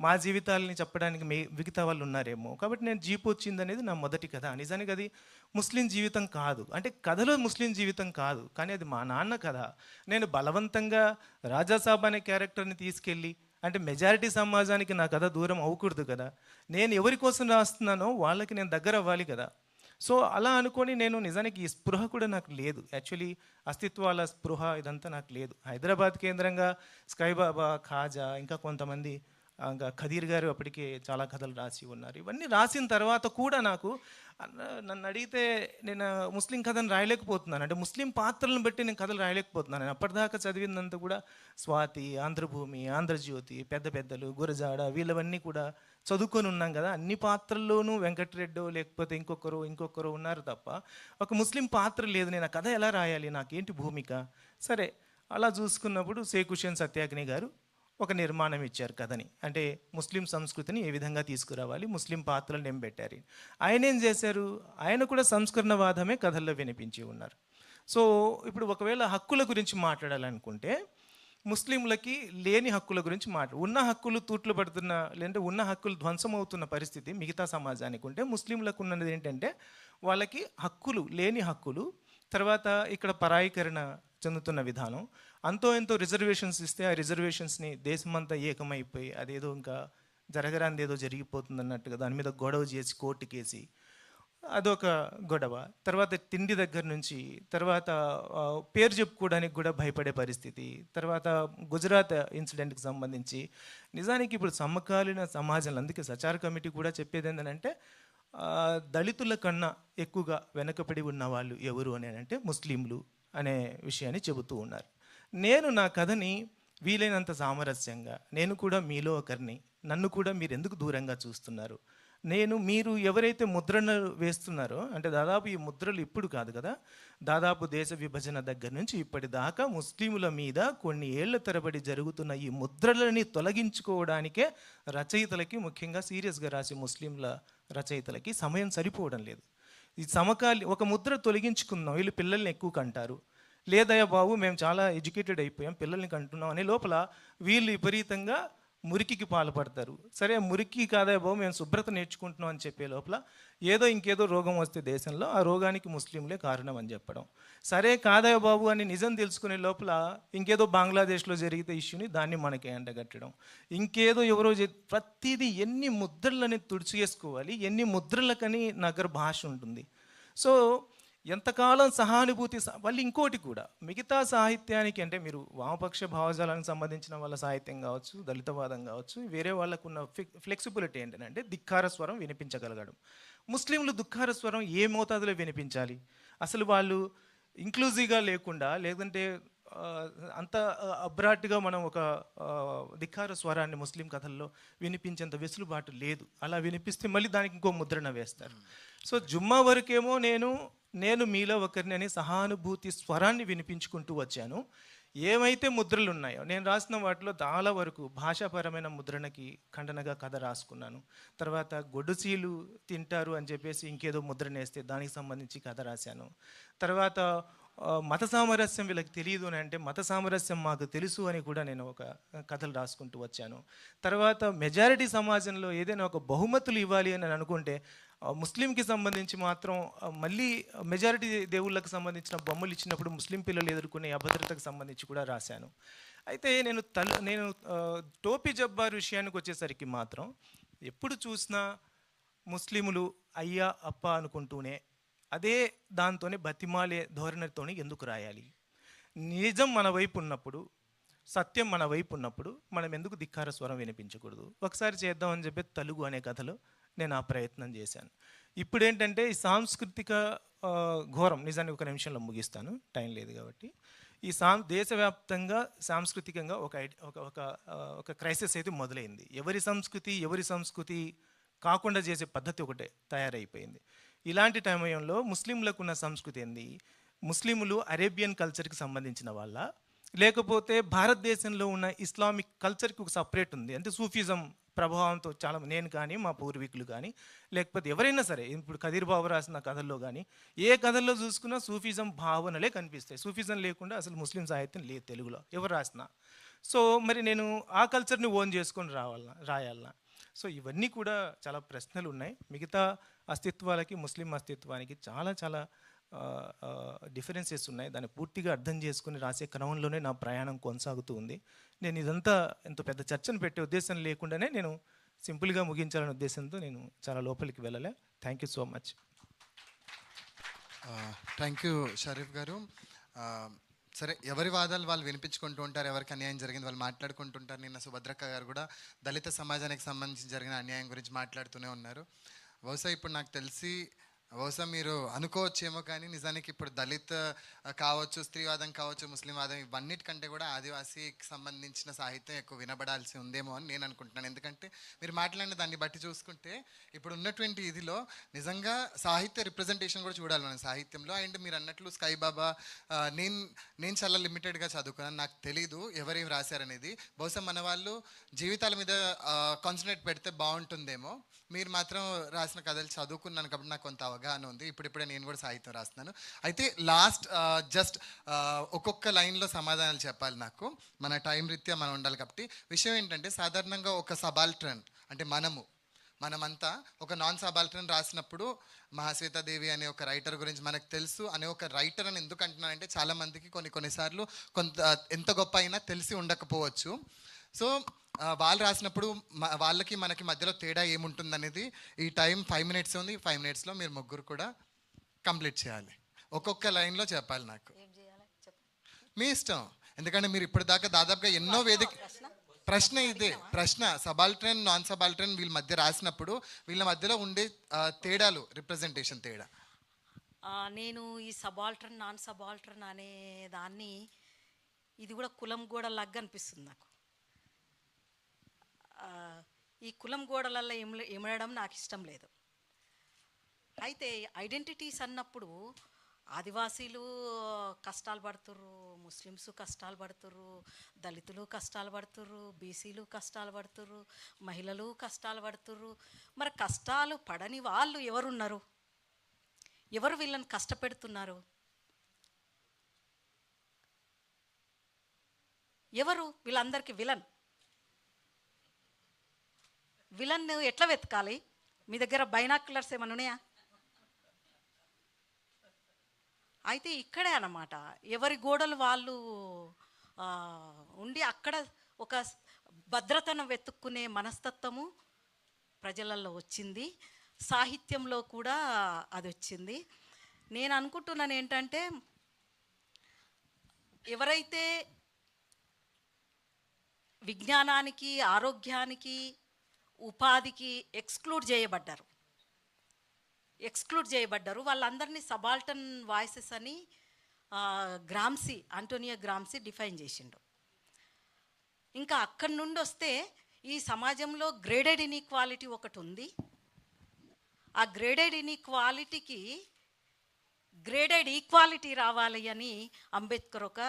C: మా జీవితాలని చెప్పడానికి మిగతా వాళ్ళు ఉన్నారేమో, కాబట్టి నేను జీపు వచ్చింది అనేది నా మొదటి కథ. నిజానికి అది ముస్లిం జీవితం కాదు, అంటే కథలో ముస్లిం జీవితం కాదు, కానీ అది మా నాన్న కథ. నేను బలవంతంగా రాజాసాబ్ అనే క్యారెక్టర్ని తీసుకెళ్ళి, అంటే మెజారిటీ సమాజానికి నా కథ దూరం అవ్వకూడదు కదా, నేను ఎవరి కోసం రాస్తున్నానో వాళ్ళకి నేను దగ్గర అవ్వాలి కదా. సో అలా అనుకొని నేను నిజానికి ఈ స్పృహ కూడా నాకు లేదు, యాక్చువల్లీ అస్తిత్వాల స్పృహ ఇదంతా నాకు లేదు. హైదరాబాద్ కేంద్రంగా స్కైబాబా, ఖాజా, ఇంకా కొంతమంది, ఇంకా ఖదీర్ గారు అప్పటికే చాలా కథలు రాసి ఉన్నారు. ఇవన్నీ రాసిన తర్వాత కూడా నన్ను అడిగితే నేను ముస్లిం కథను రాయలేకపోతున్నాను, అంటే ముస్లిం పాత్రలను బట్టి నేను కథలు రాయలేకపోతున్నాను. నేను అప్పటిదాకా చదివినంత కూడా స్వాతి, ఆంధ్రభూమి, ఆంధ్రజ్యోతి, పెద్దలు, గురజాడ, వీళ్ళవన్నీ కూడా చదువుకొని ఉన్నాం కదా. అన్ని పాత్రల్లోనూ వెంకటరెడ్డో లేకపోతే ఇంకొకరు ఉన్నారు తప్ప ఒక ముస్లిం పాత్ర లేదు. నేను ఆ కథ ఎలా రాయాలి, నాకేంటి భూమిక? సరే, అలా చూసుకున్నప్పుడు షేక్ హుస్సేన్ సత్యాగ్ని గారు ఒక నిర్మాణం ఇచ్చారు కథని, అంటే ముస్లిం సంస్కృతిని ఏ విధంగా తీసుకురావాలి, ముస్లిం పాత్రలను ఏం పెట్టారు. ఆయన ఏం చేశారు, ఆయన కూడా సంస్కరణవాదమే కథల్లో వినిపించి ఉన్నారు. సో ఇప్పుడు ఒకవేళ హక్కుల గురించి మాట్లాడాలనుకుంటే ముస్లింలకి లేని హక్కుల గురించి ఉన్న హక్కులు తూట్లు పడుతున్న, లేదంటే ఉన్న హక్కులు ధ్వంసమవుతున్న పరిస్థితి మిగతా సమాజానికి ఉంటే, ముస్లింలకు ఉన్నది ఏంటంటే వాళ్ళకి హక్కులు లేని హక్కులు, తర్వాత ఇక్కడ పరాయీకరణ చెందుతున్న విధానం, అంతో ఎంతో రిజర్వేషన్స్ ఇస్తే ఆ రిజర్వేషన్స్ని దేశమంతా ఏకమైపోయి అదేదో ఇంకా జరగరాంది ఏదో జరిగిపోతుంది అన్నట్టుగా దాని మీద గొడవ చేసి కోర్టుకేసి అదొక గొడవ. తర్వాత తిండి దగ్గర నుంచి, తర్వాత పేరు చెప్పుకోవడానికి కూడా భయపడే పరిస్థితి, తర్వాత గుజరాత్ ఇన్సిడెంట్కి సంబంధించి. నిజానికి ఇప్పుడు సమకాలీన సమాజంలో, అందుకే సచార కమిటీ కూడా చెప్పేది ఏంటంటే దళితుల కన్నా ఎక్కువగా వెనకబడి ఉన్న వాళ్ళు ఎవరు అని అంటే ముస్లింలు అనే విషయాన్ని చెబుతూ ఉన్నారు. నేను నా కథని వీలైనంత సామరస్యంగా, నేను కూడా మీలో ఒకరిని, నన్ను కూడా మీరు ఎందుకు దూరంగా చూస్తున్నారు, మీరు ఎవరైతే ముద్రను వేస్తున్నారో, అంటే దాదాపు ఈ ముద్రలు ఇప్పుడు కాదు కదా, దాదాపు దేశ విభజన దగ్గర నుంచి ఇప్పటిదాకా ముస్లిముల మీద కొన్ని ఏళ్ల తరబడి జరుగుతున్న ఈ ముద్రలని తొలగించుకోవడానికే రచయితలకి, ముఖ్యంగా సీరియస్గా రాసే ముస్లింల రచయితలకి సమయం సరిపోవడం లేదు. ఈ ఒక ముద్ర తొలగించుకుందాం, వీళ్ళు పిల్లల్ని ఎక్కువ కంటారు, లేదయ్యా బాబు మేము చాలా ఎడ్యుకేటెడ్ అయిపోయాం పిల్లల్ని కంటున్నాం అనే లోపల వీళ్ళు విపరీతంగా మురికికి పాల్పడతారు. సరే, మురికి కాదయ్యా బాబు మేము శుభ్రత నేర్చుకుంటున్నాం అని చెప్పే లోపల ఇంకేదో రోగం వస్తే దేశంలో ఆ రోగానికి ముస్లింలే కారణం అని చెప్పడం. సరే కాదయ్యా బాబు అని నిజం తెలుసుకునే లోపల ఇంకేదో బంగ్లాదేశ్లో జరిగితే ఇష్యూని దాన్ని మనకే అంటగట్టడం, ఇంకేదో ఎవరో ప్రతిదీ ఎన్ని ముద్రలని తుడిచేసుకోవాలి, ఎన్ని ముద్రలకని నగర భాష ఉంటుంది. సో ఎంతకాలం సహానుభూతి వాళ్ళు ఇంకోటి కూడా మిగతా సాహిత్యానికి, అంటే మీరు వామపక్ష భావజాలానికి సంబంధించిన వాళ్ళ సాహిత్యం కావచ్చు, దళితవాదం కావచ్చు, వేరే వాళ్ళకున్న ఫ్లెక్సిబిలిటీ ఏంటంటే ధిక్కార స్వరం వినిపించగలగడం. ముస్లింలు దుఃఖార స్వరం ఏ మోతాదులో వినిపించాలి, అసలు వాళ్ళు ఇంక్లూజివ్గా లేకుండా, లేదంటే అంత అబ్రాట్గా మనం ఒక ధిక్కార స్వరాన్ని ముస్లిం కథల్లో వినిపించేంత వెసులుబాటు లేదు. అలా వినిపిస్తే మళ్ళీ దానికి ఇంకో ముద్రణ వేస్తారు. సో జుమ్మా వరకేమో నేను మీలో ఒకరిని అనే సహానుభూతి స్వరాన్ని వినిపించుకుంటూ వచ్చాను. ఏమైతే ముద్రలు ఉన్నాయో నేను రాసిన వాటిలో చాలా వరకు భాషాపరమైన ముద్రణకి ఖండనగా కథ రాసుకున్నాను. తర్వాత గొడ్డుసీలు తింటారు అని చెప్పేసి ఇంకేదో ముద్రనేస్తే దానికి సంబంధించి కథ రాశాను. తర్వాత మత సామరస్యం వీళ్ళకి తెలియదు అని అంటే మత సామరస్యం మాకు తెలుసు అని కూడా నేను ఒక కథలు రాసుకుంటూ వచ్చాను. తర్వాత మెజారిటీ సమాజంలో ఏదైనా ఒక బహుమతులు ఇవ్వాలి అని అనుకుంటే ముస్లింకి సంబంధించి మాత్రం మళ్ళీ మెజారిటీ దేవుళ్ళకి సంబంధించిన బొమ్మలు ఇచ్చినప్పుడు ముస్లిం పిల్లలు ఎదుర్కొనే అభద్రతకు సంబంధించి కూడా రాశాను. అయితే నేను టోపీ జబ్బార్ విషయానికి వచ్చేసరికి మాత్రం ఎప్పుడు చూసినా ముస్లిములు అయ్యా అప్ప అనుకుంటూనే అదే దాంతోనే బతిమాలే ధోరణితోనే ఎందుకు రాయాలి? నిజం మన వైపు ఉన్నప్పుడు, సత్యం మన వైపు ఉన్నప్పుడు మనం ఎందుకు ధిక్కార స్వరం వినిపించకూడదు? ఒకసారి చేద్దామని చెప్పి తెలుగు అనే కథలో నేను ఆ ప్రయత్నం చేశాను. ఇప్పుడు ఏంటంటే ఈ సాంస్కృతిక ఘోరం, నిజానికి ఒక నిమిషంలో ముగిస్తాను, టైం లేదు కాబట్టి. ఈ దేశవ్యాప్తంగా సాంస్కృతికంగా ఒక క్రైసిస్ అయితే మొదలైంది. ఎవరి సంస్కృతి కాకుండా చేసే పద్ధతి ఒకటే తయారైపోయింది. ఇలాంటి సమయంలో ముస్లింలకు ఉన్న సంస్కృతి ఏంది? ముస్లింలు అరేబియన్ కల్చర్కి సంబంధించిన వాళ్ళ, లేకపోతే భారతదేశంలో ఉన్న ఇస్లామిక్ కల్చర్కి ఒక సపరేట్ ఉంది, అంటే సూఫిజం ప్రభావంతో చాలా, నేను కానీ మా పూర్వీకులు కానీ లేకపోతే ఎవరైనా సరే, ఇప్పుడు కదీర్ బాబు రాసిన కథల్లో కానీ ఏ కథల్లో చూసుకున్నా సూఫిజం భావనలే కనిపిస్తాయి. సూఫిజం లేకుండా అసలు ముస్లిం సాహిత్యం లేదు తెలుగులో ఎవరు రాసినా. సో మరి నేను ఆ కల్చర్ని ఓన్ చేసుకొని రాయాలన్నా? సో ఇవన్నీ కూడా చాలా ప్రశ్నలు ఉన్నాయి. మిగతా అస్తిత్వాలకి ముస్లిం అస్తిత్వానికి చాలా చాలా డిఫరెన్సెస్ ఉన్నాయి. దాన్ని పూర్తిగా అర్థం చేసుకుని రాసే క్రమంలోనే నా ప్రయాణం కొనసాగుతూ ఉంది. నేను ఇదంతా ఎంతో పెద్ద చర్చను పెట్టే ఉద్దేశం లేకుండానే నేను సింపుల్గా ముగించాలనే ఉద్దేశంతో నేను చాలా లోపలికి వెళ్ళలే. Thank you so much.
A: Thank you Sharif గారు. సరే, ఎవరి వాదాలు వాళ్ళు వినిపించుకుంటూ ఉంటారు, ఎవరికి అన్యాయం జరిగింది వాళ్ళు మాట్లాడుకుంటుంటారు. నిన్న సుభద్రక్క గారు కూడా దళిత సమాజానికి సంబంధించి జరిగిన అన్యాయం గురించి మాట్లాడుతూనే ఉన్నారు. బహుశా ఇప్పుడు నాకు తెలిసి బహుశా మీరు అనుకోవచ్చేమో కానీ నిజానికి ఇప్పుడు దళిత్ కావచ్చు, స్త్రీవాదం కావచ్చు, ముస్లిం వాదం, ఇవన్నిటికంటే కూడా ఆదివాసీకి సంబంధించిన సాహిత్యం ఎక్కువ వినబడాల్సి ఉందేమో అని నేను అనుకుంటున్నాను. ఎందుకంటే మీరు మాట్లాడిన దాన్ని బట్టి చూసుకుంటే ఇప్పుడు ఉన్నటువంటి ఇదిలో నిజంగా సాహిత్య రిప్రజెంటేషన్ కూడా చూడాలి మనం సాహిత్యంలో. అండ్ మీరు అన్నట్లు స్కై బాబా, నేను చాలా లిమిటెడ్గా చదువుకున్నాను, నాకు తెలీదు ఎవరేం రాశారనేది. బహుశా మన వాళ్ళు జీవితాల మీద కాన్సన్ట్రేట్ పెడితే బాగుంటుందేమో. మీరు మాత్రం రాసిన కథలు చదువుకున్నాను కాబట్టి నాకు కొంత అవగాహన ఉంది. ఇప్పుడిప్పుడే నేను కూడా సాహిత్యం రాస్తున్నాను. అయితే లాస్ట్ జస్ట్ ఒక్కొక్క లైన్లో సమాధానాలు చెప్పాలి నాకు, మన టైం రీత్యా మనం ఉండాలి కాబట్టి. విషయం ఏంటంటే సాధారణంగా ఒక సబాల్టర్న్ అంటే మనమంతా ఒక నాన్ సబాల్టర్న్ రాసినప్పుడు మహాశ్వేతాదేవి అనే ఒక రైటర్ గురించి మనకు తెలుసు అనే ఒక రైటర్ అని ఎందుకు అంటున్నానంటే చాలామందికి కొన్నిసార్లు ఎంత గొప్ప అయినా తెలిసి ఉండకపోవచ్చు. సో వాళ్ళు రాసినప్పుడు వాళ్ళకి మనకి మధ్యలో తేడా ఏముంటుందనేది ఈ టైం 5 minutes ఉంది. 5 minutesలో మీరు ముగ్గురు కూడా కంప్లీట్ చేయాలి. ఒక్కొక్క లైన్లో చెప్పాలి నాకు. మీ ఇష్టం, ఎందుకంటే మీరు ఇప్పటిదాకా దాదాపుగా ఎన్నో ప్రశ్న ఇదే ప్రశ్న. సబాల్టర్న్ నాన్ సబాల్టర్న్ వీళ్ళ మధ్య రాసినప్పుడు వీళ్ళ మధ్యలో ఉండే తేడాలు, రిప్రజెంటేషన్ తేడా.
D: నేను ఈ సబాల్టర్న్ నాన్ సబాల్టర్న్ అనే దాన్ని, ఇది కూడా కులం గోడలాగా అనిపిస్తుంది నాకు. ఈ కులం గోడలలో ఎమడడం నాకు ఇష్టం లేదు. అయితే ఐడెంటిటీస్ అన్నప్పుడు ఆదివాసీలు కష్టాలు పడుతుర్రు, ముస్లిమ్స్ కష్టాలు పడుతుర్రు, దళితులు కష్టాలు పడుతుర్రు, బీసీలు కష్టాలు పడుతుర్రు, మహిళలు కష్టాలు పడుతుర్రు. మరి కష్టాలు పడని వాళ్ళు ఎవరున్నారు? ఎవరు వీళ్ళని కష్టపెడుతున్నారు? ఎవరు వీళ్ళందరికీ విలన్ ఎట్లా వెతకాలి? మీ దగ్గర బైనాక్యులర్స్ ఏమైనా ఉన్నాయా? అయితే ఇక్కడే అన్నమాట ఎవరి గోడలు వాళ్ళు ఉండి అక్కడ ఒక భద్రతను వెతుక్కునే మనస్తత్వము ప్రజలలో వచ్చింది. సాహిత్యంలో కూడా అది వచ్చింది. నేను అనుకుంటున్నాను ఏంటంటే, ఎవరైతే విజ్ఞానానికి, ఆరోగ్యానికి, ఉపాధికి ఎక్స్క్లూడ్ చేయబడ్డారు వాళ్ళందరినీ సబాల్టన్ వాయిసెస్ అని ఆంటోనియో గ్రామ్సీ డిఫైన్ చేసిండు. ఇంకా అక్కడి నుండి వస్తే ఈ సమాజంలో గ్రేడెడ్ ఇన్ఈక్వాలిటీ ఒకటి ఉంది. ఆ గ్రేడెడ్ ఇన్ఈక్వాలిటీకి గ్రేడెడ్ ఈక్వాలిటీ రావాలి అని అంబేద్కర్ ఒక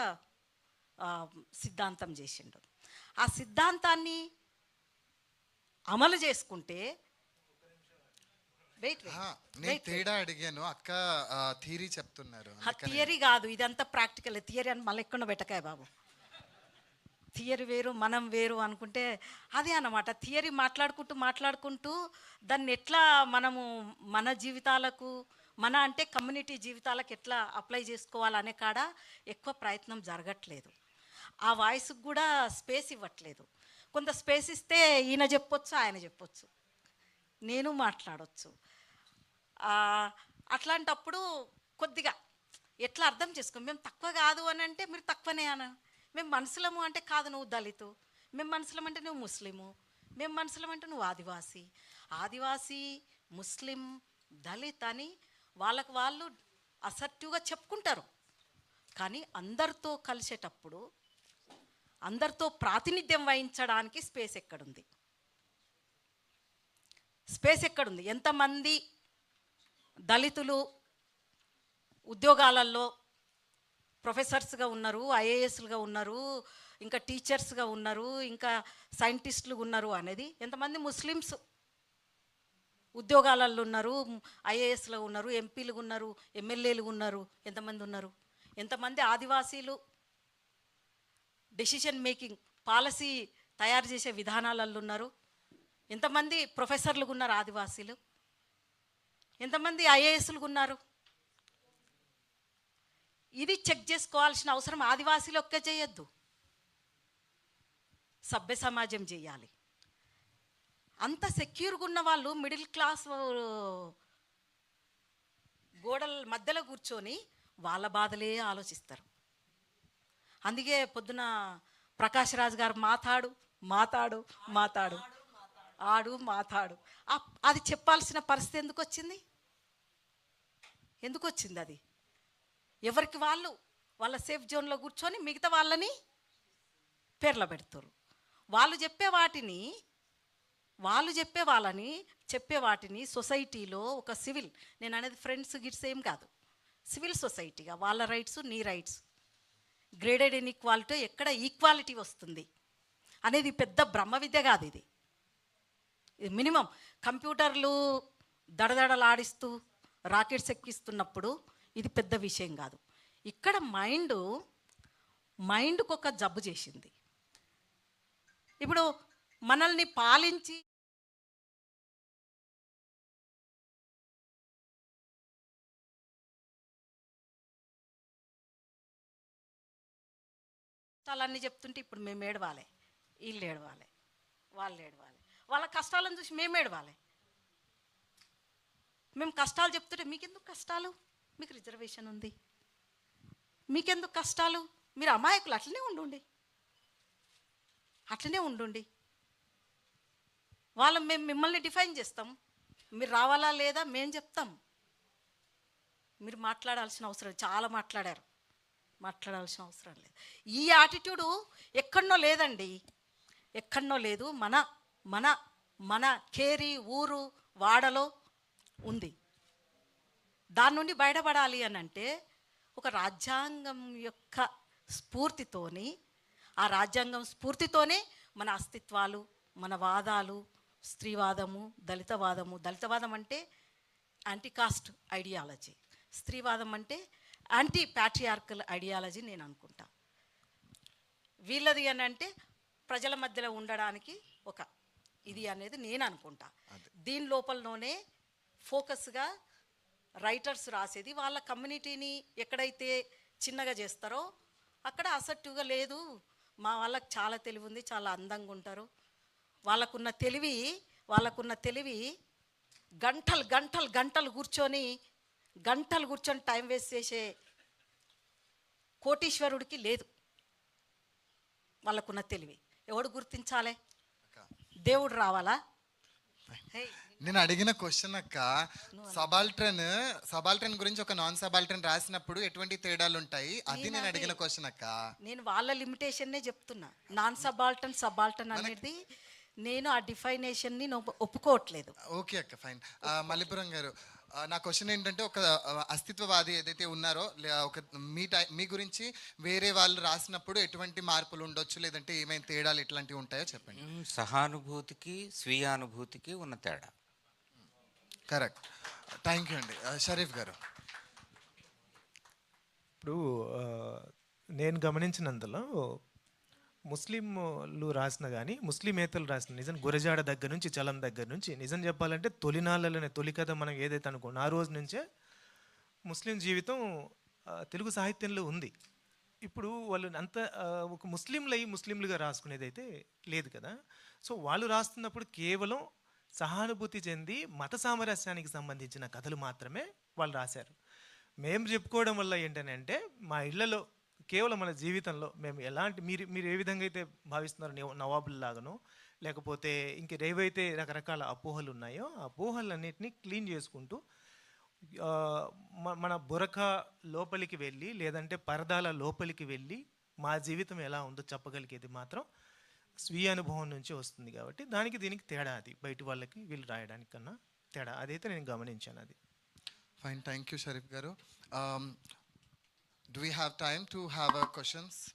D: సిద్ధాంతం చేసిండు. ఆ సిద్ధాంతాన్ని అమలు చేసుకుంటే వెయిట్
A: నేను తేడా అడిగాను, అక్క థియరీ చెప్తున్నారు.
D: థియరీ కాదు, ఇదంతా ప్రాక్టికల్. థియరీ అని మళ్ళీ ఎక్కడ పెట్టకాయ బాబు. థియరీ వేరు మనం వేరు అనుకుంటే అదే అన్నమాట. థియరీ మాట్లాడుకుంటూ దాన్ని ఎట్లా మనము మన జీవితాలకు, మన అంటే కమ్యూనిటీ జీవితాలకు ఎట్లా అప్లై చేసుకోవాలనే కాడ ఎక్కువ ప్రయత్నం జరగట్లేదు. ఆ వాయిస్కి కూడా స్పేస్ ఇవ్వట్లేదు. కొంత స్పేస్ ఇస్తే ఈయన చెప్పొచ్చు, ఆయన చెప్పొచ్చు, నేను మాట్లాడవచ్చు. అట్లాంటప్పుడు కొద్దిగా ఎట్లా అర్థం చేసుకో, మేము తక్కువ కాదు అని అంటే మీరు తక్కువనే అన, మేము మనుషులము అంటే కాదు నువ్వు దళితు, మేము మనుషులం అంటే నువ్వు ముస్లిము, మేము మనుషులం అంటే నువ్వు ఆదివాసీ ముస్లిం దళిత్ అని వాళ్ళకు వాళ్ళు అసర్టివ్గా చెప్పుకుంటారు. కానీ అందరితో కలిసేటప్పుడు, అందరితో ప్రాతినిధ్యం వహించడానికి స్పేస్ ఎక్కడుంది? స్పేస్ ఎక్కడుంది? ఎంతమంది దళితులు ఉద్యోగాలలో ప్రొఫెసర్స్గా ఉన్నారు, ఐఏఎస్లుగా ఉన్నారు, ఇంకా టీచర్స్గా ఉన్నారు, ఇంకా సైంటిస్టులు ఉన్నారు అనేది, ఎంతమంది ముస్లిమ్స్ ఉద్యోగాలలో ఉన్నారు, ఐఏఎస్లో ఉన్నారు, ఎంపీలు ఉన్నారు, ఎమ్మెల్యేలు ఉన్నారు, ఎంతమంది ఉన్నారు? ఎంతమంది ఆదివాసీలు డెసిషన్ మేకింగ్ పాలసీ తయారు చేసే విధానాలలో ఉన్నారు? ఎంతమంది ప్రొఫెసర్లు ఉన్నారు ఆదివాసీలు? ఎంతమంది ఐఏఎస్లు ఉన్నారు? ఇది చెక్ చేసుకోవాల్సిన అవసరం ఆదివాసీలు ఒక్క చేయొద్దు, సభ్య సమాజం చేయాలి. అంత సెక్యూర్గా ఉన్న వాళ్ళు మిడిల్ క్లాస్ గోడల మధ్యలో కూర్చొని వాళ్ళ బాధలే ఆలోచిస్తారు. అందుకే పొద్దున ప్రకాష్ రాజ్ గారు మాతాడు అది చెప్పాల్సిన పరిస్థితి ఎందుకు వచ్చింది? అది ఎవరికి వాళ్ళు వాళ్ళ సేఫ్ జోన్లో కూర్చొని మిగతా వాళ్ళని పేర్ల పెడతారు. వాళ్ళు చెప్పే వాటిని సొసైటీలో ఒక సివిల్, నేను అనేది ఫ్రెండ్స్ గిట్స్ ఏం కాదు, సివిల్ సొసైటీగా వాళ్ళ రైట్స్, నీ రైట్స్, గ్రేడెడ్ ఇన్ఈక్వాలిటీ ఎక్కడ ఈక్వాలిటీ వస్తుంది అనేది పెద్ద బ్రహ్మ విద్య కాదు. ఇది మినిమం కంప్యూటర్లు దడదడలాడిస్తూ రాకెట్స్ ఎక్కిస్తున్నప్పుడు ఇది పెద్ద విషయం కాదు. ఇక్కడ మైండ్కు ఒక జబ్బు చేసింది. ఇప్పుడు మనల్ని పాలించి కష్టాలన్నీ చెప్తుంటే ఇప్పుడు మేము ఏడవాలి, వీళ్ళు ఏడవాలి, వాళ్ళు ఏడవాలి. వాళ్ళ కష్టాలను చూసి మేము ఏడవాలి. మేము కష్టాలు చెప్తుంటే మీకెందుకు కష్టాలు? మీకు రిజర్వేషన్ ఉంది, మీకెందుకు కష్టాలు? మీరు అమాయకులు, అట్లనే ఉండుండి. మేము మిమ్మల్ని డిఫైన్ చేస్తాం, మీరు రావాలా లేదా మేము చెప్తాం. మీరు మాట్లాడాల్సిన అవసరం, చాలా మాట్లాడాల్సిన అవసరం లేదు. ఈ యాటిట్యూడు ఎక్కడనో లేదండి, ఎక్కడనో లేదు, మన కేరి ఊరు వాడలో ఉంది. దాని నుండి బయటపడాలి అని అంటే ఒక రాజ్యాంగం యొక్క స్ఫూర్తితోని, ఆ రాజ్యాంగం స్ఫూర్తితోనే మన అస్తిత్వాలు, మన వాదాలు, స్త్రీవాదము, దళితవాదం అంటే యాంటీ కాస్ట్ ఐడియాలజీ, స్త్రీవాదం అంటే యాంటీ ప్యాట్రియార్కల్ ఐడియాలజీ నేను అనుకుంటా. వీళ్ళది అని అంటే ప్రజల మధ్యలో ఉండడానికి ఒక ఇది అనేది నేను అనుకుంటా. దీని లోపలలోనే ఫోకస్గా రైటర్స్ రాసేది వాళ్ళ కమ్యూనిటీని ఎక్కడైతే చిన్నగా చేస్తారో అక్కడ అసెప్టివ్గా లేదు, మా వాళ్ళకి చాలా తెలివి ఉంది, చాలా అందంగా ఉంటారు, వాళ్ళకున్న తెలివి గంటలు కూర్చొని టైం వేస్ట్ చేసే కోటీశ్వరుడికి లేదు. వాళ్ళకున్న తెలివి ఎవడు గుర్తించాలి? దేవుడు రావాలా?
A: నేను అడిగిన క్వశ్చన్ అక్క, సబాల్టర్న్ గురించి ఒక నాన్ సబాల్టర్న్ రాసినప్పుడు ఎటువంటి తేడాలు ఉంటాయి, అది నేను అడిగిన క్వశ్చన్ అక్క.
D: నేను వాళ్ళ లిమిటేషన్నే చెప్తున్నా. నాన్ సబాల్టర్న్ అనేది నేను ఆ డిఫైనేషన్ని ఒప్పుకోవట్లేదు.
A: ఓకే అక్క, ఫైన్. మల్లిపురం గారు, నా క్వశ్చన్ ఏంటంటే ఒక అస్తిత్వవాది ఏదైతే ఉన్నారో ఒక మీ గురించి వేరే వాళ్ళు రాసినప్పుడు ఎటువంటి మార్పులు ఉండొచ్చు, లేదంటే ఏమైనా తేడాలు ఎట్లాంటివి ఉంటాయో చెప్పండి.
B: సహానుభూతికి స్వీయానుభూతికి ఉన్న తేడా.
A: కరెక్ట్. థ్యాంక్ యూ అండి. షరీఫ్ గారు.
C: ఇప్పుడు నేను గమనించినంతలో ముస్లింలు రాసిన కానీ ముస్లిమేతలు రాసిన నిజం గురజాడ దగ్గర నుంచి చలం దగ్గర నుంచి నిజం చెప్పాలంటే తొలినాళ్ళలోనే తొలి కథ మనం ఏదైతే అనుకున్నా ఆ రోజు నుంచే ముస్లిం జీవితం తెలుగు సాహిత్యంలో ఉంది. ఇప్పుడు వాళ్ళు అంత ఒక ముస్లింలుగా రాసుకునేది అయితే లేదు కదా. సో వాళ్ళు రాస్తున్నప్పుడు కేవలం సహానుభూతి చెంది మత సామరస్యానికి సంబంధించిన కథలు మాత్రమే వాళ్ళు రాశారు. మేము చెప్పుకోవడం వల్ల ఏంటంటే మా ఇళ్లలో కేవలం మన జీవితంలో మేము ఎలాంటి మీరు ఏ విధంగా అయితే భావిస్తున్నారో నవాబుల్లాగానో లేకపోతే ఏవైతే రకరకాల అపోహలు ఉన్నాయో ఆ అపోహలన్నింటినీ క్లీన్ చేసుకుంటూ మన బురక లోపలికి వెళ్ళి లేదంటే పరదాల లోపలికి వెళ్ళి మా జీవితం ఎలా ఉందో చెప్పగలిగేది మాత్రం స్వీయ అనుభవం నుంచి వస్తుంది. కాబట్టి దీనికి తేడా, అది బయట వాళ్ళకి వీళ్ళు రాయడానికి కన్నా తేడా అదైతే నేను గమనించాను. అది
A: ఫైన్. థ్యాంక్ యూ షరీఫ్ గారు. Do we have time to have questions?